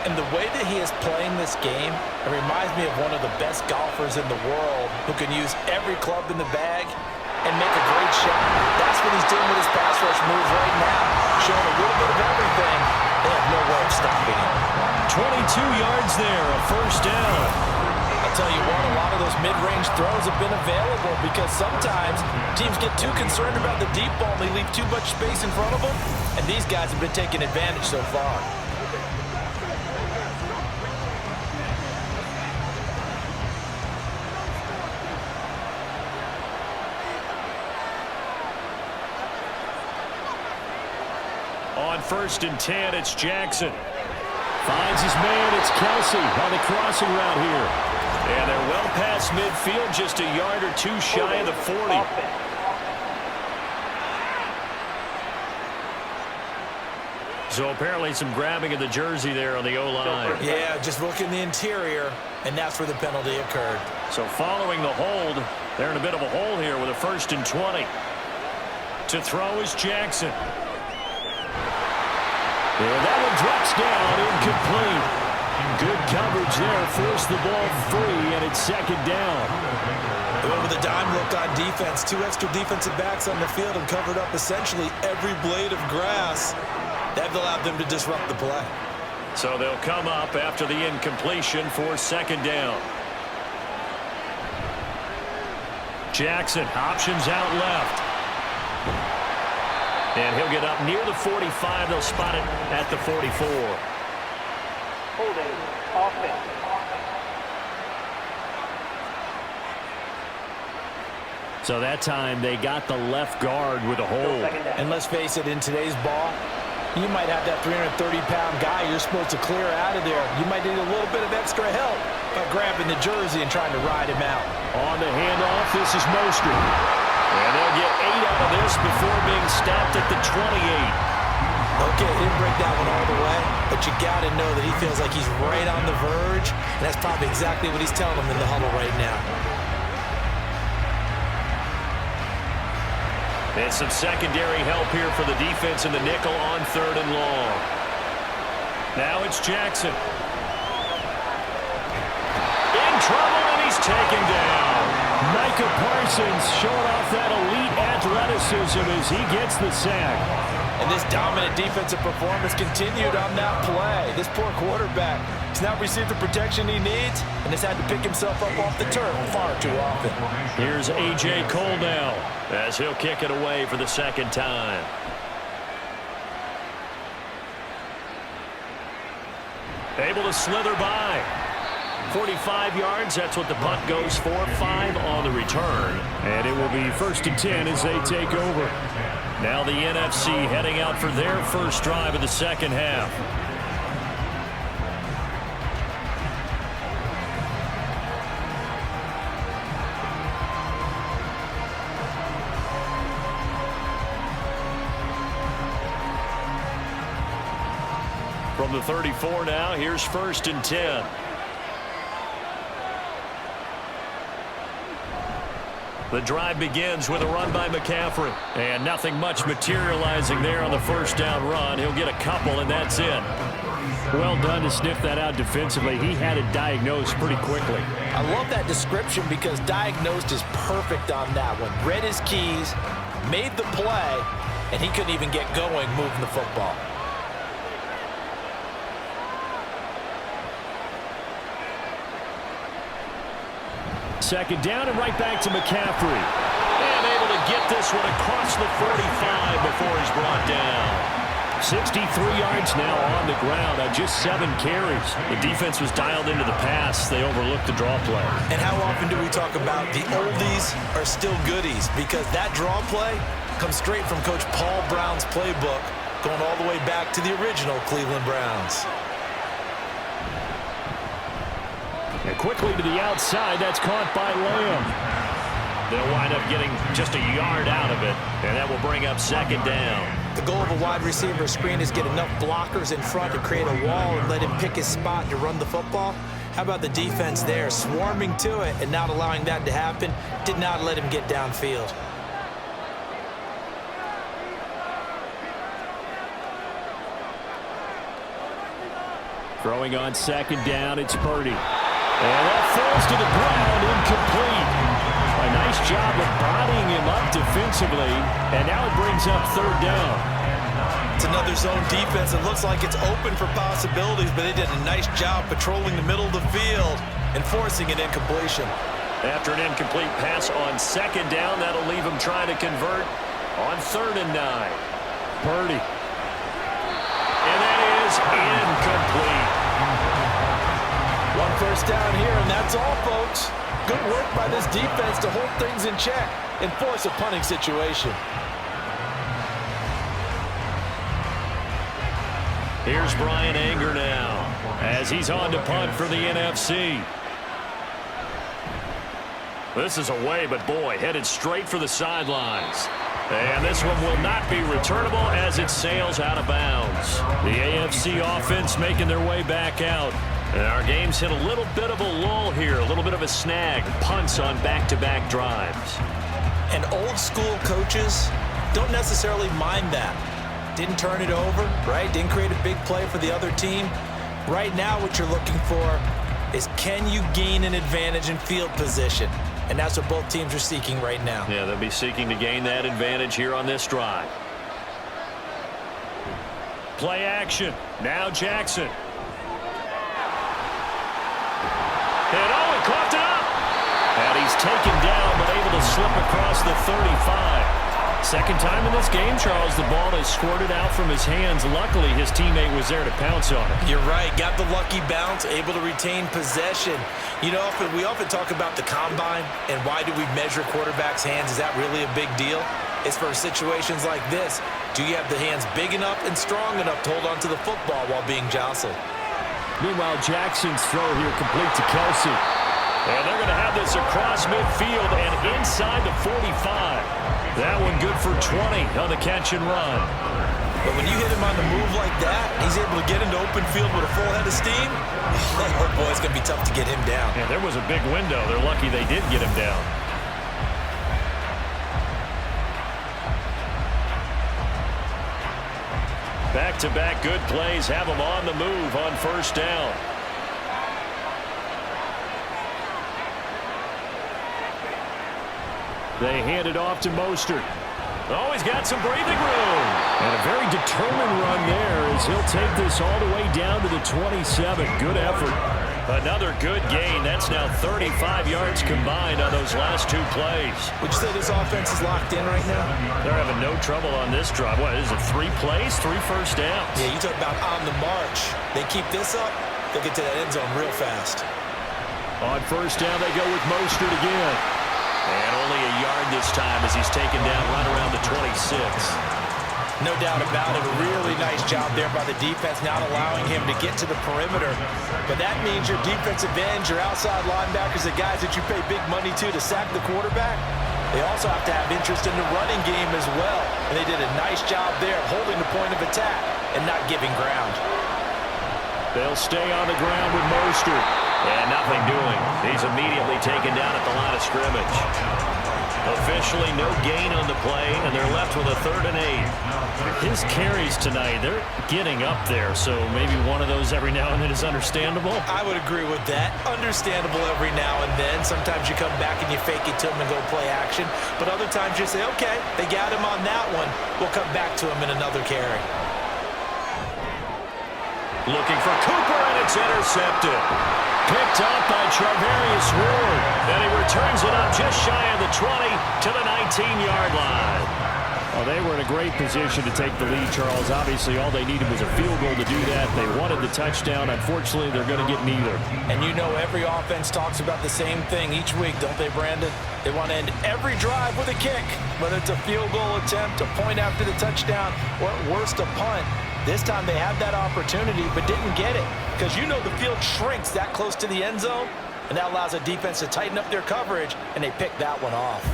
And the way that he is playing this game, it reminds me of one of the best golfers in the world who can use every club in the bag and make a great shot. That's what he's doing with his pass rush moves right now, showing a little bit of everything. They have no way of stopping him.
22 yards there, a first down.
I'll tell you what, a lot of those mid-range throws have been available because sometimes teams get too concerned about the deep ball and they leave too much space in front of them, and these guys have been taking advantage so far.
On 1st and 10, it's Jackson. Finds his man, it's Kelsey on the crossing route here. And they're well past midfield, just a yard or 2 shy of the 40. So apparently some grabbing of the jersey there on the O-line.
Yeah, just look in the interior, and that's where the penalty occurred.
So following the hold, they're in a bit of a hole here with a 1st and 20. To throw is Jackson. And that one drops down, incomplete. Good coverage there. Forced the ball free, and it's second down.
They went with a dime look on defense. 2 extra defensive backs on the field and covered up essentially every blade of grass. That allowed them to disrupt the play.
So they'll come up after the incompletion for second down. Jackson options out left. And he'll get up near the 45. They'll spot it at the 44.
Holding offense.
So that time they got the left guard with a hold.
And let's face it, in today's ball, you might have that 330-pound guy you're supposed to clear out of there. You might need a little bit of extra help by grabbing the jersey and trying to ride him out.
On the handoff, this is Mostert. And they'll get 8 out of this before being stopped at the 28.
Okay, he didn't break that one all the way, but you got to know that he feels like he's right on the verge, and that's probably exactly what he's telling them in the huddle right now.
And some secondary help here for the defense in the nickel on 3rd and long. Now it's Jackson. In trouble, and he's taken down. Micah Parsons showing off that elite athleticism as he gets the sack.
And this dominant defensive performance continued on that play. This poor quarterback has not received the protection he needs and has had to pick himself up off the turf far too often.
Here's A.J. Cole now as he'll kick it away for the second time. Able to slither by. 45 yards, that's what the punt goes for. 5 on the return. And it will be 1st and 10 as they take over. Now the NFC heading out for their first drive of the second half. From the 34 now, here's 1st and 10. The drive begins with a run by McCaffrey. And nothing much materializing there on the first down run. He'll get a couple, and that's it. Well done to sniff that out defensively. He had it diagnosed pretty quickly.
I love that description because diagnosed is perfect on that one. Read his keys, made the play, and he couldn't even get going moving the football.
Second down and right back to McCaffrey. And able to get this one across the 45 before he's brought down. 63 yards now on the ground on just 7 carries. The defense was dialed into the pass. They overlooked the draw play.
And how often do we talk about the oldies are still goodies? Because that draw play comes straight from Coach Paul Brown's playbook, going all the way back to the original Cleveland Browns.
And quickly to the outside, that's caught by Lamb. They'll wind up getting just a yard out of it, and that will bring up second down.
The goal of a wide receiver screen is get enough blockers in front to create a wall and let him pick his spot to run the football. How about the defense there, swarming to it and not allowing that to happen? Did not let him get downfield.
Throwing on second down, it's Purdy. And that falls to the ground, incomplete. A nice job of bodying him up defensively, and now it brings up 3rd down.
It's another zone defense. It looks like it's open for possibilities, but they did a nice job patrolling the middle of the field and forcing an incompletion.
After an incomplete pass on second down, that'll leave him trying to convert on 3rd and 9. Purdy. And that is incomplete.
1 first down here, and that's all, folks. Good work by this defense to hold things in check and force a punting situation.
Here's Brian Anger now as he's on to punt for the NFC. This is away, but boy, headed straight for the sidelines. And this one will not be returnable as it sails out of bounds. The AFC offense making their way back out. And our game's hit a little bit of a lull here, a little bit of a snag. Punts on back-to-back drives.
And old-school coaches don't necessarily mind that. Didn't turn it over, right? Didn't create a big play for the other team. Right now what you're looking for is, can you gain an advantage in field position? And that's what both teams are seeking right now.
Yeah, they'll be seeking to gain that advantage here on this drive. Play action. Now Jackson. And oh, he coughed it up. And he's taken down, but able to slip across the 35. Second time in this game, Charles, the ball has squirted out from his hands. Luckily, his teammate was there to pounce on it.
You're right. Got the lucky bounce, able to retain possession. You know, we often talk about the combine and why do we measure quarterbacks' hands. Is that really a big deal? It's for situations like this. Do you have the hands big enough and strong enough to hold on to the football while being jostled?
Meanwhile, Jackson's throw here complete to Kelsey. And they're going to have this across midfield and inside the 45. That one good for 20 on the catch and run.
But when you hit him on the move like that, he's able to get into open field with a full head of steam. Oh, boy, it's going to be tough to get him down.
Yeah, there was a big window. They're lucky they did get him down. Back-to-back good plays have him on the move on first down. They hand it off to Mostert. Oh, he's got some breathing room. And a very determined run there as he'll take this all the way down to the 27. Good effort. Another good gain. That's now 35 yards combined on those last two plays.
Would you say this offense is locked in right now?
They're having no trouble on this drive. What is it, 3 plays, 3 first downs?
Yeah, you talk about on the march. They keep this up, they'll get to that end zone real fast.
On first down, they go with Mostert again. And only a yard this time as he's taken down right around the 26.
No doubt about it. A really nice job there by the defense, not allowing him to get to the perimeter. But that means your defensive ends, your outside linebackers, the guys that you pay big money to sack the quarterback, they also have to have interest in the running game as well. And they did a nice job there of holding the point of attack and not giving ground.
They'll stay on the ground with Mostert. And nothing doing. He's immediately taken down at the line of scrimmage. Officially no gain on the play, and they're left with a 3rd and 8. His carries tonight, they're getting up there, so maybe one of those every now and then is understandable.
I would agree with that. Understandable every now and then. Sometimes you come back and you fake it to him and go play action. But other times you say, okay, they got him on that one. We'll come back to him in another carry.
Looking for Cooper, and it's intercepted. Picked up by Charvarius Ward. And he returns it up just shy of the 20 to the 19-yard line. Well, they were in a great position to take the lead, Charles. Obviously, all they needed was a field goal to do that. They wanted the touchdown. Unfortunately, they're going to get neither.
And you know every offense talks about the same thing each week, don't they, Brandon? They want to end every drive with a kick, whether it's a field goal attempt, a point after the touchdown, or at worst, a punt. This time they had that opportunity but didn't get it because you know the field shrinks that close to the end zone, and that allows a defense to tighten up their coverage, and they picked that one off.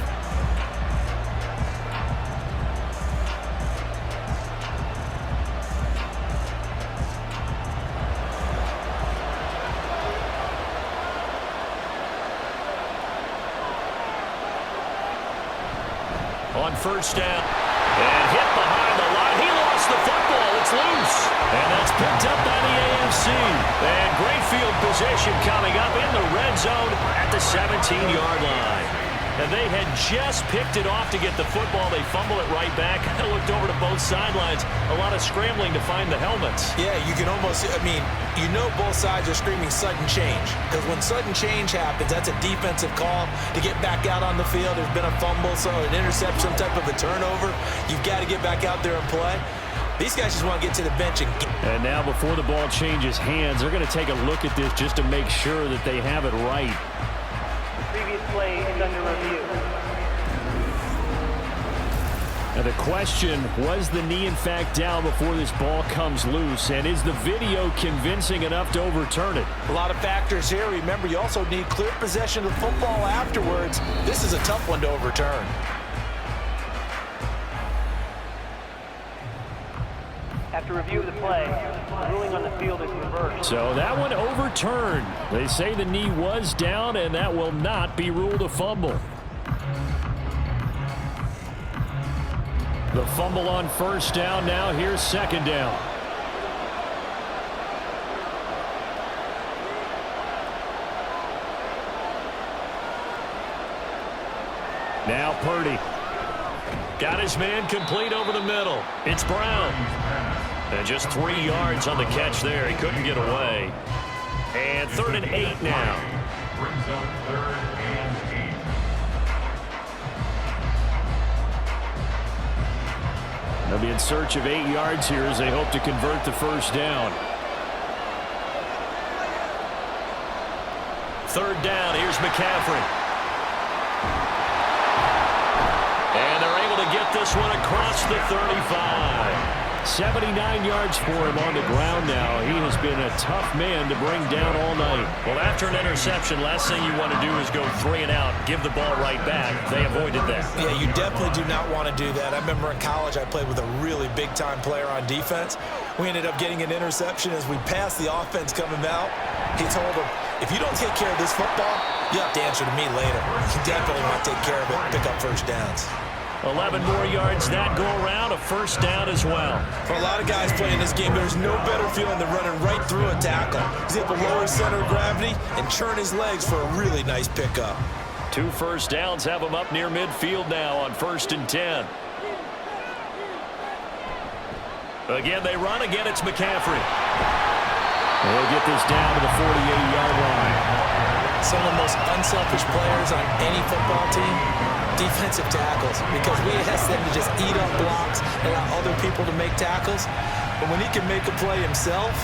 On first down, and hit behind the line. He lost the football. It's loose. And that's picked up by the AFC. And great field position coming up in the red zone at the 17-yard line. And they had just picked it off to get the football. They fumble it right back. I looked over to both sidelines. A lot of scrambling to find the helmets.
Yeah, you can almost, you know both sides are screaming sudden change. Because when sudden change happens, that's a defensive call to get back out on the field. There's been a fumble, so an interception, some type of a turnover. You've got to get back out there and play. These guys just want to get to the bench and get.
And now before the ball changes hands, they're going to take a look at this just to make sure that they have it right.
Previous play is under review.
Now the question, was the knee in fact down before this ball comes loose? And is the video convincing enough to overturn it?
A lot of factors here. Remember, you also need clear possession of the football afterwards. This is a tough one to overturn.
After review of the play, the ruling on the field is reversed.
So that one overturned. They say the knee was down, and that will not be ruled a fumble. The fumble on first down. Now here's second down. Now Purdy. Got his man complete over the middle. It's Brown. And just 3 yards on the catch there. He couldn't get away. And 3rd and 8 now.
Brings up 3rd and 8.
They'll be in search of 8 yards here as they hope to convert the first down. 3rd down. Here's McCaffrey. And they're able to get this one across the 35. 79 yards for him on the ground now. He has been a tough man to bring down all night.
Well, after an interception, last thing you want to do is go 3 and out, give the ball right back. They avoided that.
Yeah, you definitely do not want to do that. I remember in college I played with a really big-time player on defense. We ended up getting an interception as we passed the offense coming out. He told him, if you don't take care of this football, you have to answer to me later. You definitely want to take care of it and pick up first downs.
11 more yards that go around, a first down as well.
For a lot of guys playing this game, there's no better feeling than running right through a tackle. He's able to lower his center of gravity and churn his legs for a really nice pickup.
2 first downs have him up near midfield now on 1st and 10. Again, they run. Again, it's McCaffrey. They'll get this down to the 48-yard line.
Some of the most unselfish players on any football team, defensive tackles, because we ask them to just eat up blocks and allow other people to make tackles. But when he can make a play himself,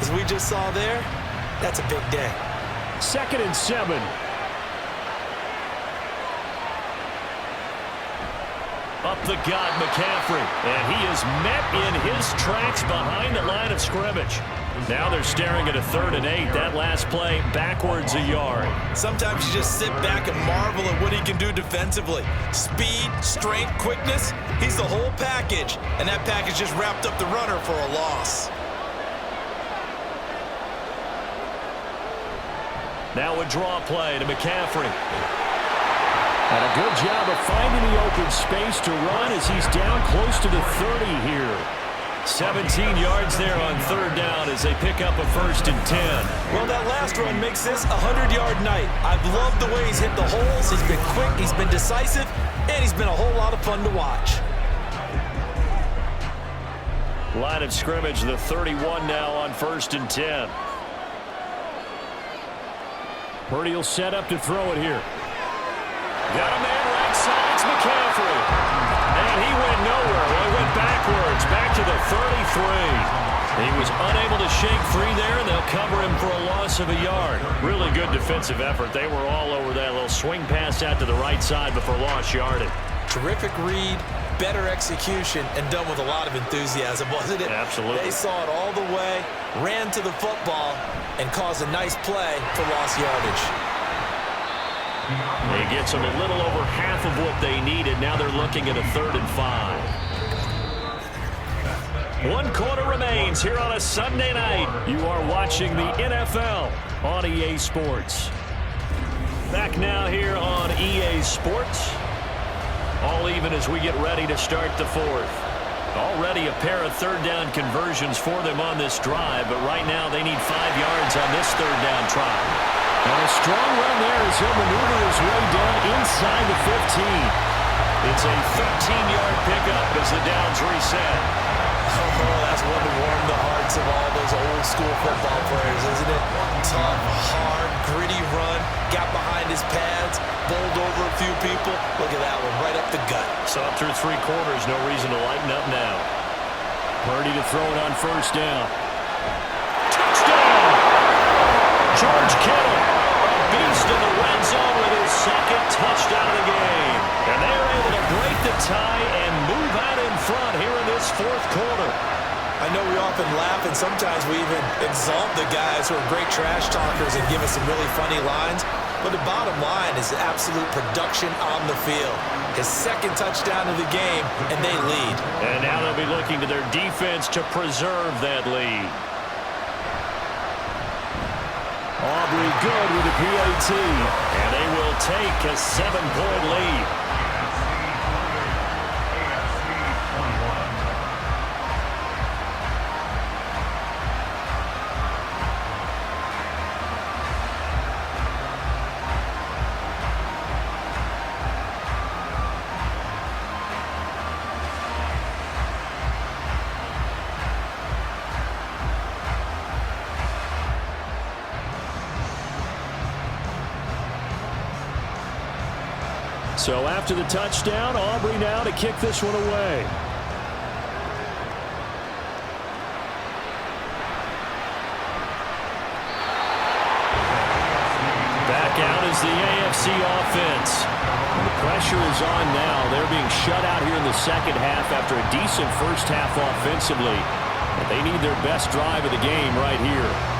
as we just saw there, that's a big day.
2nd and 7. Up the gut, McCaffrey. And he is met in his tracks behind the line of scrimmage. Now they're staring at a 3rd and 8. That last play backwards a yard.
Sometimes you just sit back and marvel at what he can do defensively. Speed, strength, quickness, he's the whole package. And that package just wrapped up the runner for a loss.
Now a draw play to McCaffrey. And a good job of finding the open space to run as he's down close to the 30 here. 17 yards there on 3rd down as they pick up a 1st and 10.
Well, that last run makes this a 100-yard night. I've loved the way he's hit the holes. He's been quick, he's been decisive, and he's been a whole lot of fun to watch.
Line of scrimmage, the 31 now on 1st and 10. Purdy will set up to throw it here. Got a man right side, it's McCaffrey. And he went nowhere. Well, he went backwards, back to the 33. He was unable to shake free there, and they'll cover him for a loss of a yard. Really good defensive effort. They were all over that little swing pass out to the right side before lost yardage.
Terrific read, better execution, and done with a lot of enthusiasm, wasn't it?
Absolutely.
They saw it all the way, ran to the football, and caused a nice play for lost yardage.
He gets them a little over half of what they needed. Now they're looking at a 3rd and 5. 1 quarter remains here on a Sunday night. You are watching the NFL on EA Sports. Back now here on EA Sports. All even as we get ready to start the 4th. Already a pair of 3rd down conversions for them on this drive, but right now they need 5 yards on this 3rd down try. And a strong run there as he'll maneuver his way down inside the 15. It's a 13-yard pickup as the downs reset.
Oh, that's one to warm the hearts of all those old-school football players, isn't it? Tough, hard, gritty run, got behind his pads, bowled over a few people. Look at that one, right up the gut.
Saw it through 3 quarters, no reason to lighten up now. Purdy to throw it on 1st down. Touchdown! George Kittle, a beast in the red zone with his 2nd touchdown of the game. And they're able to break the tie and move out in front here in this 4th quarter.
I know we often laugh, and sometimes we even exalt the guys who are great trash talkers and give us some really funny lines. But the bottom line is absolute production on the field. His 2nd touchdown of the game, and they lead.
And now they'll be looking to their defense to preserve that lead. Aubrey good with the PAT. And they will take a 7-point lead. So after the touchdown, Aubrey now to kick this one away. Back out is the AFC offense. The pressure is on now. They're being shut out here in the second half after a decent first half offensively. But they need their best drive of the game right here.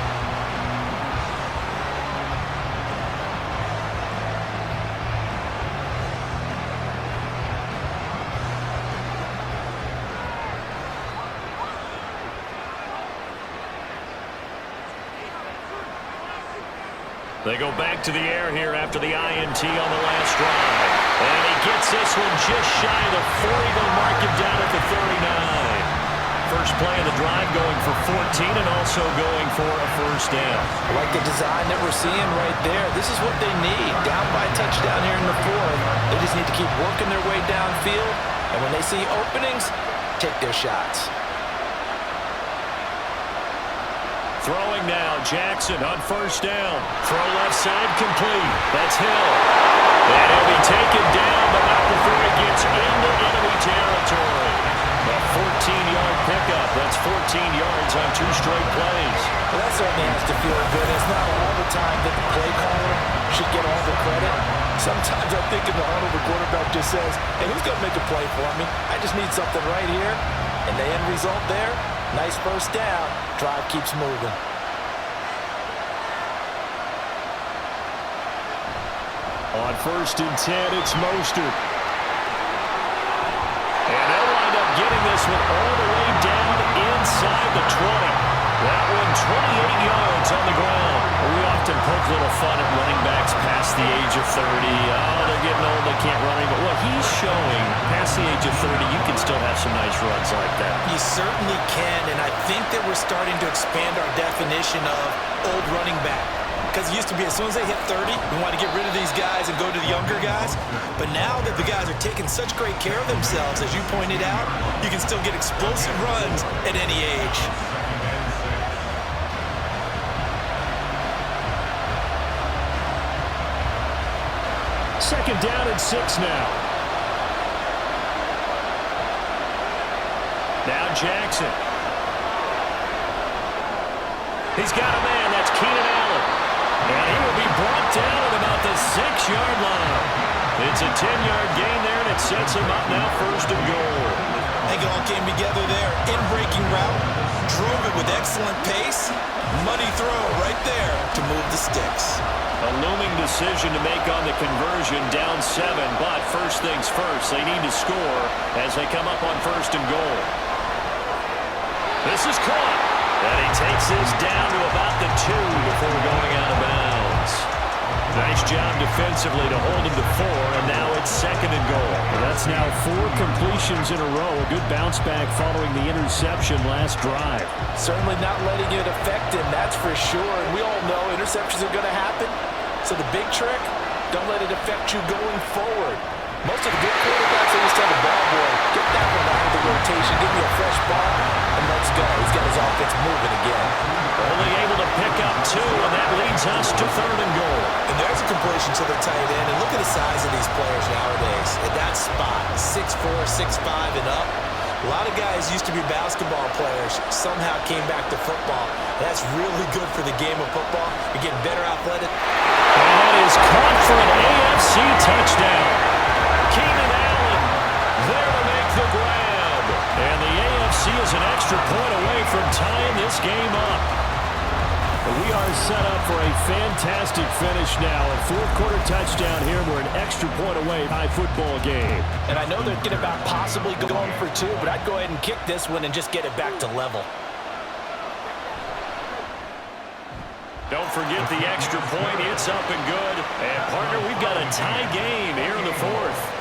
They go back to the air here after the INT on the last drive. And he gets this one just shy of the 40. They'll mark him down at the 39. First play of the drive going for 14 and also going for a first down.
I like the design that we're seeing right there. This is what they need. Down by a touchdown here in the fourth. They just need to keep working their way downfield. And when they see openings, take their shots.
Throwing now, Jackson on first down. Throw left side complete. That's Hill. And he'll be taken down, but not before he gets into enemy territory. A 14-yard pickup. That's 14 yards on 2 straight plays.
Well, that certainly has to feel good. It's not all the time that the play caller should get all the credit. Sometimes I think in the huddle, the quarterback just says, hey, who's going to make a play for me? I just need something right here. And the end result there, nice first down. Drive keeps moving.
On 1st and 10, it's Mostert. And they'll wind up getting this one all the way down inside the 20. That one 28 yards on the ground. We often poke a little fun at running backs past the age of 30. Oh, they're getting old, they can't run anymore. Well, he's showing past the age of 30, you can still have some nice runs like that.
You certainly can, and I think that we're starting to expand our definition of old running back. Because it used to be as soon as they hit 30, we want to get rid of these guys and go to the younger guys. But now that the guys are taking such great care of themselves, as you pointed out, you can still get explosive runs at any age.
Second down and 6 now. Now Jackson. He's got a man. That's Keenan Allen. And he will be brought down at about the 6-yard line. It's a 10-yard gain there, and it sets him up now 1st and goal.
I think it all came together there. In-breaking route. Drove it with excellent pace. Money throw right there to move the sticks.
A looming decision to make on the conversion, down 7, but first things first, they need to score as they come up on 1st and goal. This is caught, and he takes this down to about the 2 before going out of bounds. Nice job defensively to hold him to 4, and now it's 2nd and goal. That's now 4 completions in a row, a good bounce back following the interception last drive.
Certainly not letting it affect him, that's for sure. And we all know interceptions are going to happen. So the big trick, don't let it affect you going forward. Most of the good quarterbacks, they just tell the ball boy, get that one out of the rotation, give me a fresh ball, and let's go. He's got his offense moving again.
Only able to pick up 2, and that leads us to 3rd and goal.
And there's a completion to the tight end. And look at the size of these players nowadays. At that spot, 6'4", 6'5", and up. A lot of guys used to be basketball players, somehow came back to football. That's really good for the game of football. You're getting better athletic.
And that is caught for an AFC touchdown. Keenan Allen there to make the grab. And the AFC is an extra point away from tying this game up. We are set up for a fantastic finish now. A 4th-quarter touchdown here. We're an extra point away by football game.
And I know they're thinking about possibly going for 2, but I'd go ahead and kick this one and just get it back to level.
Don't forget the extra point. It's up and good. And, partner, we've got a tie game here in the 4th.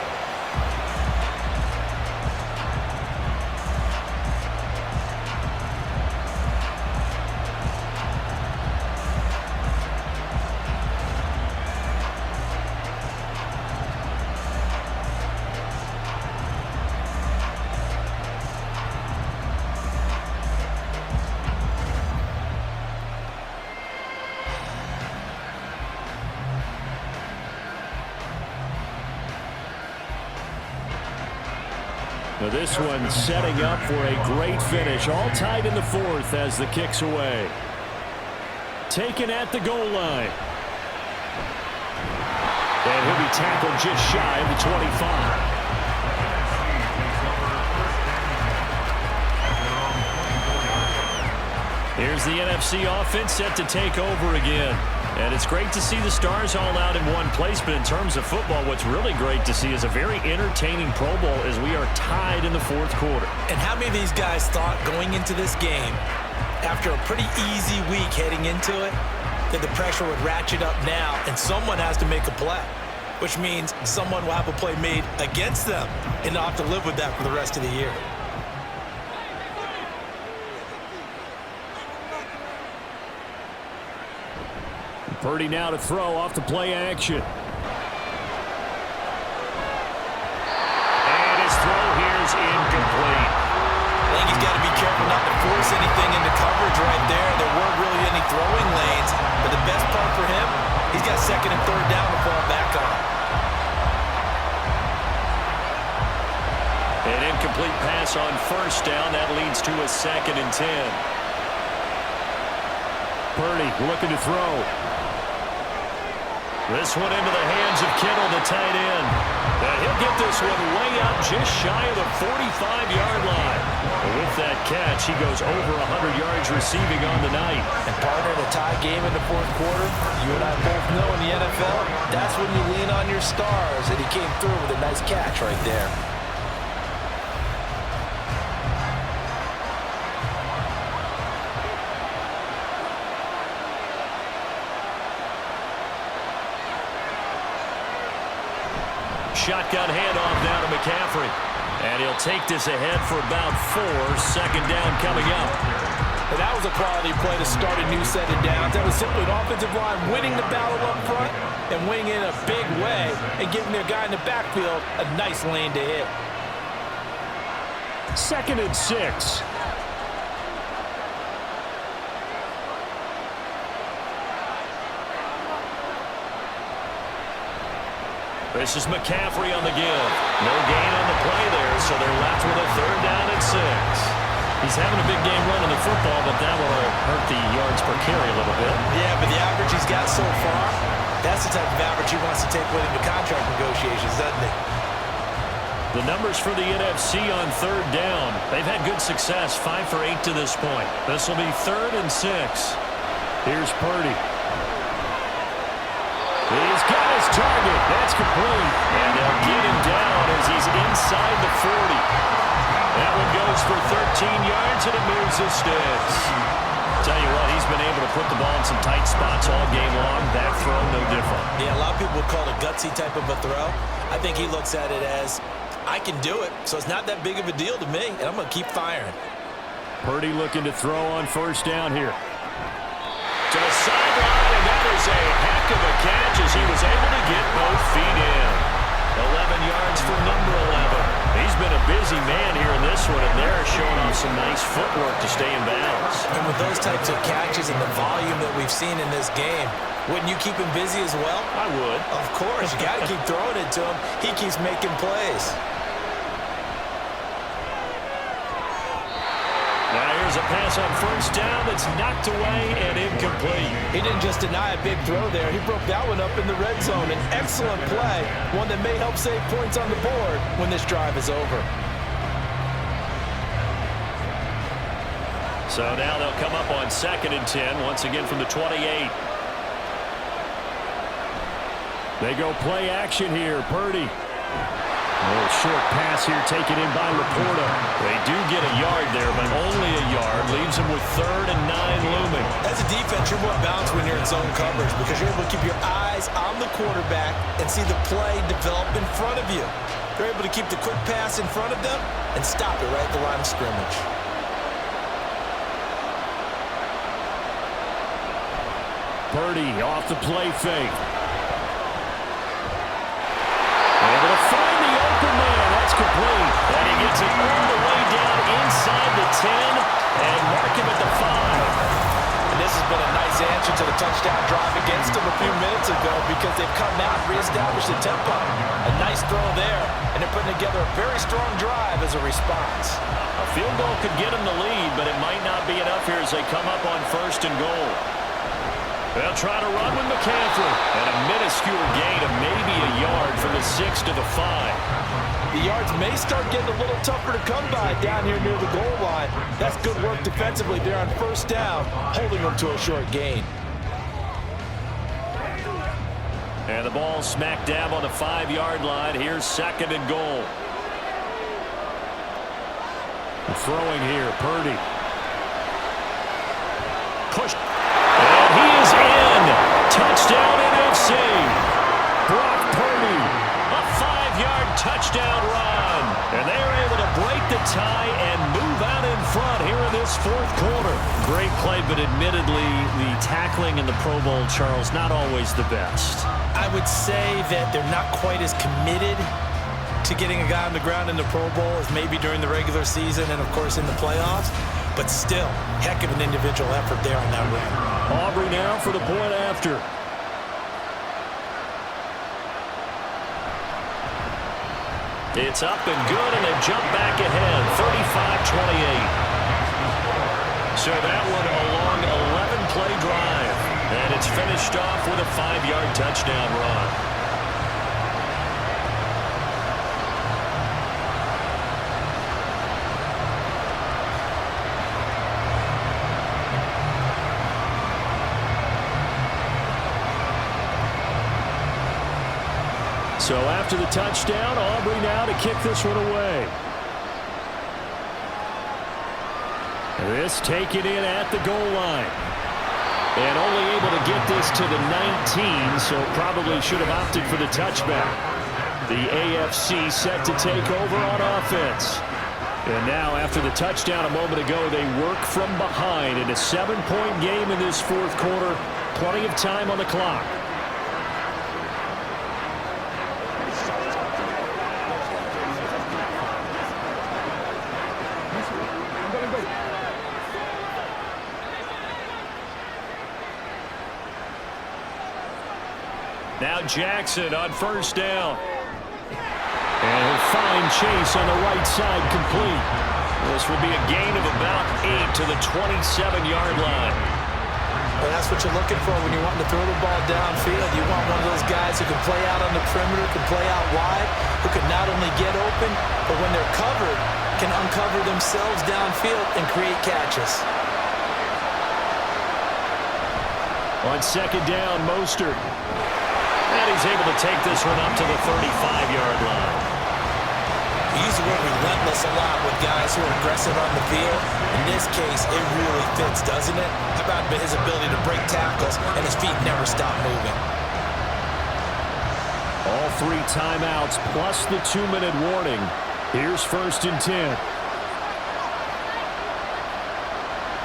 Now this one setting up for a great finish. All tied in the fourth as the kick's away. Taken at the goal line. And he'll be tackled just shy of the 25. Here's the NFC offense set to take over again. And it's great to see the Stars all out in one place, but in terms of football, what's really great to see is a very entertaining Pro Bowl as we are tied in the fourth quarter.
And how many of these guys thought going into this game, after a pretty easy week heading into it, that the pressure would ratchet up now and someone has to make a play, which means someone will have a play made against them and not have to live with that for the rest of the year.
Purdy now to throw off the play action. And his throw here is incomplete.
I think he's got to be careful not to force anything into coverage right there. There weren't really any throwing lanes, but the best part for him, he's got second and third down to fall back on.
An incomplete pass on first down. That leads to a 2nd and 10. Purdy looking to throw. This one into the hands of Kittle, the tight end. And he'll get this one way up just shy of the 45-yard line. And with that catch, he goes over 100 yards receiving on the night.
And partner, in a tie game in the fourth quarter, you and I both know in the NFL, that's when you lean on your stars. And he came through with a nice catch right there.
Shotgun handoff now to McCaffrey. And he'll take this ahead for about 4. 2nd down coming up.
But that was a quality play to start a new set of downs. That was simply an offensive line winning the battle up front and winning in a big way and giving their guy in the backfield a nice lane to hit.
2nd and 6. This is McCaffrey on the give. No gain on the play there, so they're left with a 3rd down and 6. He's having a big game running the football, but that will hurt the yards per carry a little bit.
Yeah, but the average he's got so far, that's the type of average he wants to take with him to contract negotiations, doesn't he?
The numbers for the NFC on 3rd down. They've had good success, 5 for 8 to this point. This will be 3rd and 6. Here's Purdy. He's got his target. That's complete. And they'll get him down as he's inside the 40. That one goes for 13 yards, and it moves the sticks. Tell you what, he's been able to put the ball in some tight spots all game long. That throw, no different.
Yeah, a lot of people would call it a gutsy type of a throw. I think he looks at it as, I can do it, so it's not that big of a deal to me, and I'm going to keep firing.
Purdy looking to throw on 1st down here. To the sideline, and that is a heck of a catch as he was able to get both feet in. 11 yards for number 11. He's been a busy man here in this one, and they're showing off some nice footwork to stay in bounds.
And with those types of catches and the volume that we've seen in this game, wouldn't you keep him busy as well?
I would.
Of course. You got to keep throwing it to him. He keeps making plays.
Now here's a pass on 1st down that's knocked away and incomplete.
He didn't just deny a big throw there. He broke that one up in the red zone. An excellent play, one that may help save points on the board when this drive is over.
So now they'll come up on 2nd and 10, once again from the 28. They go play action here. Purdy. A little short pass here taken in by Laporta. They do get a yard there, but only a yard. Leaves them with 3rd and 9 looming.
As a defense, you're more balanced when you're in zone coverage because you're able to keep your eyes on the quarterback and see the play develop in front of you. They're able to keep the quick pass in front of them and stop it right at the line of scrimmage.
Purdy off the play fake. Able to find the open man. That's complete. And he gets it all the way down inside the 10 and mark him at the 5.
And this has been a nice answer to the touchdown drive against them a few minutes ago because they've come out and reestablished the tempo. A nice throw there, and it putting together a very strong drive as a response.
A field goal could get them the lead, but it might not be enough here as they come up on 1st and goal. They'll try to run with McCaffrey. And a minuscule gain of maybe a yard from the 6 to the 5.
The yards may start getting a little tougher to come by down here near the goal line. That's good work defensively there on 1st down, holding them to a short gain.
And the ball smack dab on the 5-yard line. Here's 2nd and goal. Throwing here, Purdy. Push. And he is in. Touchdown NFC. Brock Purdy. A 5-yard touchdown run. And they're able to break the tie and move out in front here in this 4th quarter. Great play, but admittedly, the tackling in the Pro Bowl, Charles, not always the best.
I would say that they're not quite as committed to getting a guy on the ground in the Pro Bowl as maybe during the regular season and, of course, in the playoffs. But still, heck of an individual effort there on that run.
Aubrey now for the point after. It's up and good, and they've jumped back ahead, 35-28. So that one a long 11-play drive, and it's finished off with a 5-yard touchdown run. So after the touchdown, Aubrey now to kick this one away. This taken in at the goal line. And only able to get this to the 19, so probably should have opted for the touchback. The AFC set to take over on offense. And now after the touchdown a moment ago, they work from behind in a 7-point game in this 4th quarter. Plenty of time on the clock. Now Jackson on 1st down. And he'll find Chase on the right side complete. This will be a gain of about 8 to the 27-yard line.
Well, that's what you're looking for when you're wanting to throw the ball downfield. You want one of those guys who can play out on the perimeter, can play out wide, who can not only get open, but when they're covered, can uncover themselves downfield and create catches.
On 2nd down, Mostert. And he's able to take this one up to the 35-yard line.
We use the word relentless a lot with guys who are aggressive on the field. In this case, it really fits, doesn't it? How about his ability to break tackles and his feet never stop moving?
All 3 timeouts plus the 2-minute warning. Here's 1st and 10.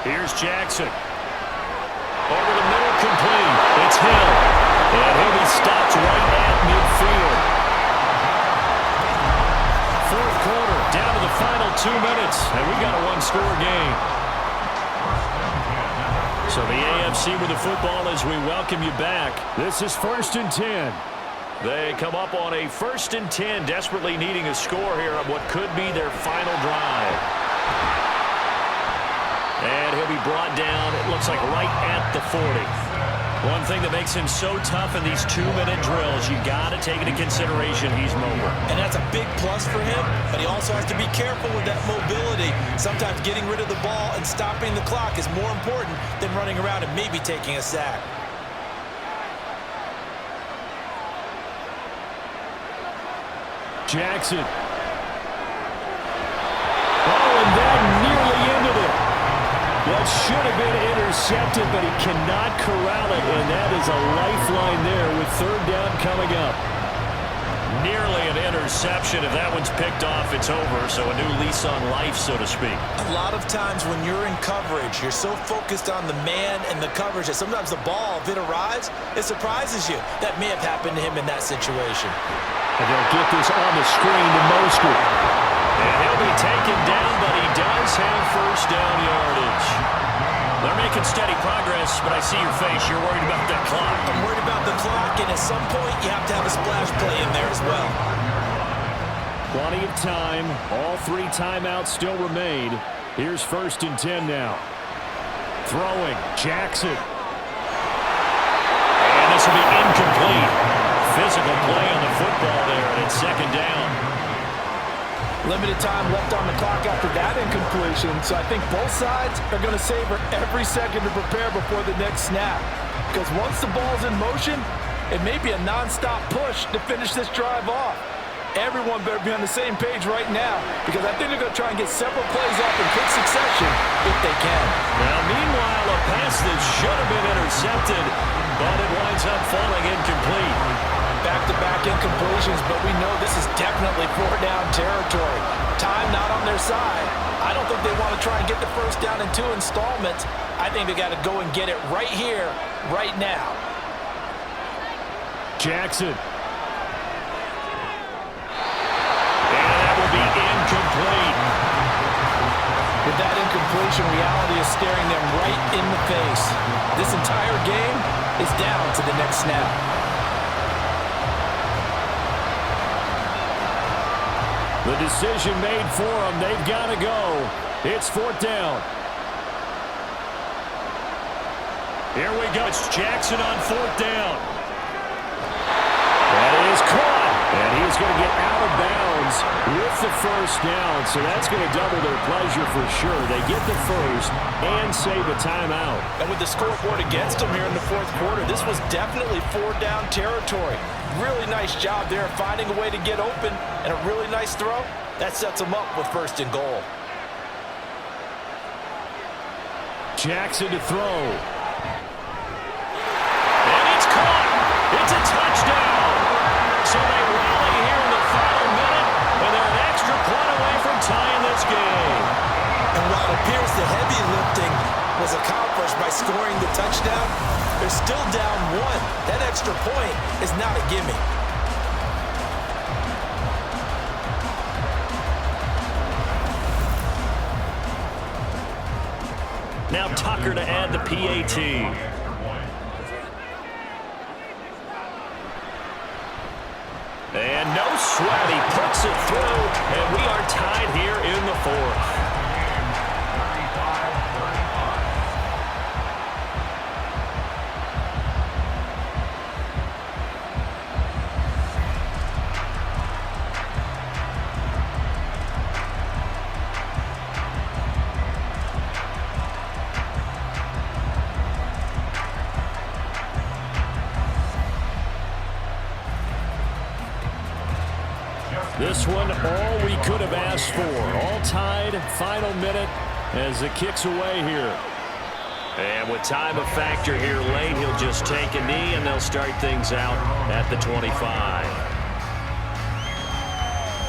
Here's Jackson. Over the middle, complete. It's Hill. And he'll be stopped right at midfield. 4th quarter, down to the final 2 minutes, and we got a 1-score game. So the AFC with the football as we welcome you back. This is 1st and 10. They come up on a 1st and 10, desperately needing a score here on what could be their final drive. And he'll be brought down, it looks like right at the 40. One thing that makes him so tough in these 2-minute drills, you got to take into consideration he's mobile.
And that's a big plus for him, but he also has to be careful with that mobility. Sometimes getting rid of the ball and stopping the clock is more important than running around and maybe taking a sack.
Jackson. Oh, and that nearly ended it. That should have been intercepted, but he cannot corral it, and that is a lifeline there with 3rd down coming up. Nearly an interception. If that one's picked off, it's over, so a new lease on life, so to speak.
A lot of times when you're in coverage, you're so focused on the man and the coverage that sometimes the ball, if it arrives, it surprises you. That may have happened to him in that situation.
And they'll get this on the screen to Mostert. And he'll be taken down, but he does have 1st down yardage. They're making steady progress, but I see your face. You're worried about that clock.
I'm worried about the clock, and at some point, you have to have a splash play in there as well.
Plenty of time. All 3 timeouts still remain. Here's 1st and 10 now. Throwing. Jackson.
And this will be incomplete. Physical play on the football there, and it's 2nd down.
Limited time left on the clock after that incompletion, so I think both sides are going to savor every second to prepare before the next snap. Because once the ball's in motion, it may be a non-stop push to finish this drive off. Everyone better be on the same page right now, because I think they're going to try and get several plays off in quick succession if they can.
Now, meanwhile, a pass that should have been intercepted, but it winds up falling incomplete.
Back-to-back incompletions, but we know this is definitely 4-down territory. Time not on their side. I don't think they want to try and get the 1st down in 2 installments. I think they got to go and get it right here, right now.
Jackson.
And that will be incomplete.
With that incompletion, reality is staring them right in the face. This entire game is down to the next snap.
The decision made for them. They've got to go. It's 4th down.
Here we go. It's Jackson on 4th down.
That is caught. And he's going to get out of bounds with the 1st down. So that's going to double their pleasure for sure. They get the 1st and save a timeout.
And with the scoreboard against them here in the 4th quarter, this was definitely 4-down territory. Really nice job there finding a way to get open, and a really nice throw. That sets them up with 1st and goal.
Jackson to throw.
And it's caught. It's a touchdown. So they rally here in the final minute, and they're an extra point away from tying this game.
And while it appears the heavy lifting was accomplished by scoring the touchdown, they're still down 1. That extra point is not a gimme.
Now Tucker to add the PAT. And no sweat. He puts it through, and we are tied here in the 4th.
This one, all we could have asked for. All tied, final minute as it kicks away here.
And with time a factor here late, he'll just take a knee, and they'll start things out at the 25.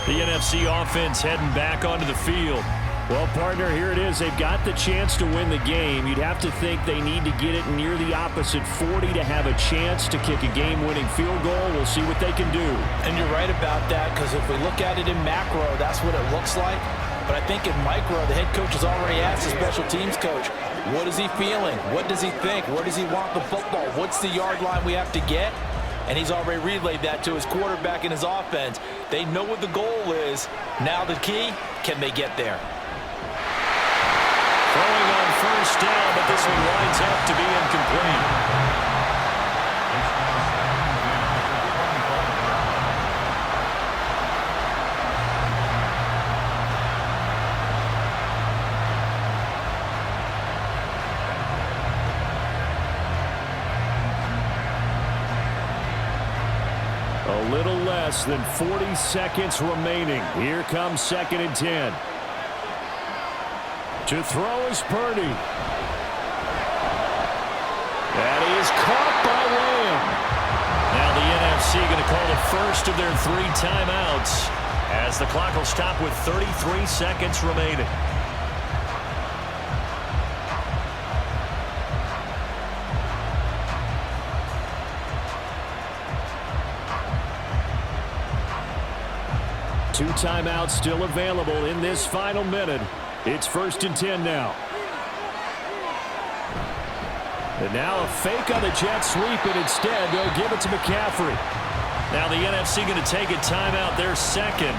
The NFC offense heading back onto the field. Well, partner, here it is. They've got the chance to win the game. You'd have to think they need to get it near the opposite 40 to have a chance to kick a game-winning field goal. We'll see what they can do.
And you're right about that, because if we look at it in macro, that's what it looks like. But I think in micro, the head coach has already asked the special teams coach, what is he feeling? What does he think? Where does he want the football? What's the yard line we have to get? And he's already relayed that to his quarterback and his offense. They know what the goal is. Now the key, can they get there?
Throwing on 1st down, but this one winds up to be incomplete.
A little less than 40 seconds remaining. Here comes 2nd and 10. To throw is Purdy. That is caught by Lamb.
Now the NFC going to call the first of their 3 timeouts as the clock will stop with 33 seconds remaining.
Two timeouts still available in this final minute. It's 1st and 10 now. And now a fake on the jet sweep, and instead they'll give it to McCaffrey.
Now the NFC going to take a timeout, their second.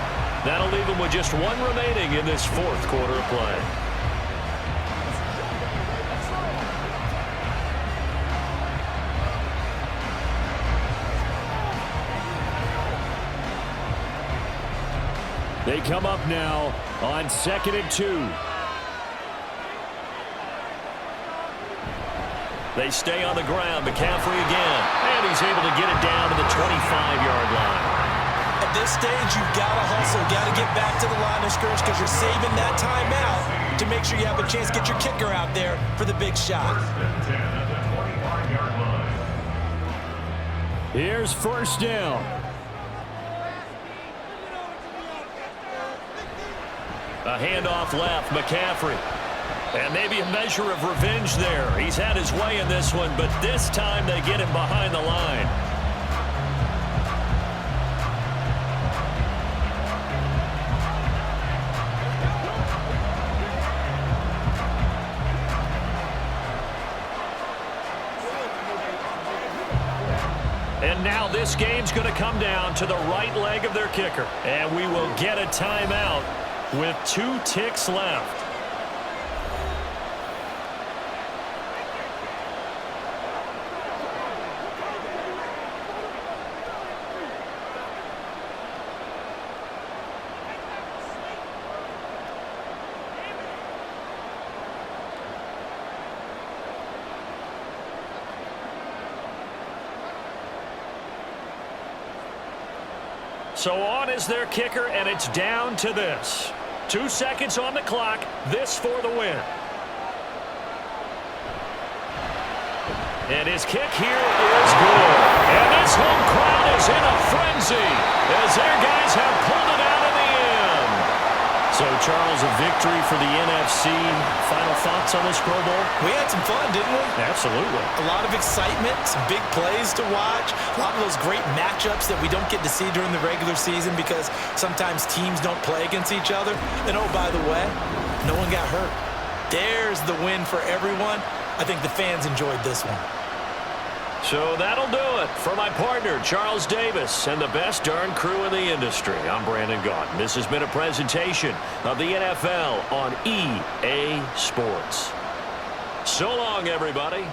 That'll leave them with just one remaining in this fourth quarter of play. They come up now on 2nd and 2. They stay on the ground. McCaffrey again. And he's able to get it down to the 25-yard line.
At this stage, you've got to hustle. Got to get back to the line of scrimmage because you're saving that timeout to make sure you have a chance to get your kicker out there for the big shot.
Here's first down. A handoff left, McCaffrey. And maybe a measure of revenge there. He's had his way in this one, but this time they get him behind the line. And now this game's going to come down to the right leg of their kicker. And we will get a timeout with 2 ticks left. So on is their kicker, and it's down to this. 2 seconds on the clock. This for the win. And his kick here is good. And this home crowd is in a frenzy as their guys have pulled it out in the end. So, Charles, a victory for the NFC. Final thoughts on this Pro Bowl?
We had some fun, didn't we?
Absolutely.
A lot of excitement, some big plays to watch, a lot of those great matchups that we don't get to see during the regular season because sometimes teams don't play against each other. And, oh, by the way, no one got hurt. There's the win for everyone. I think the fans enjoyed this one.
So that'll do it for my partner, Charles Davis, and the best darn crew in the industry. I'm Brandon Gaudin. This has been a presentation of the NFL on EA Sports. So long, everybody.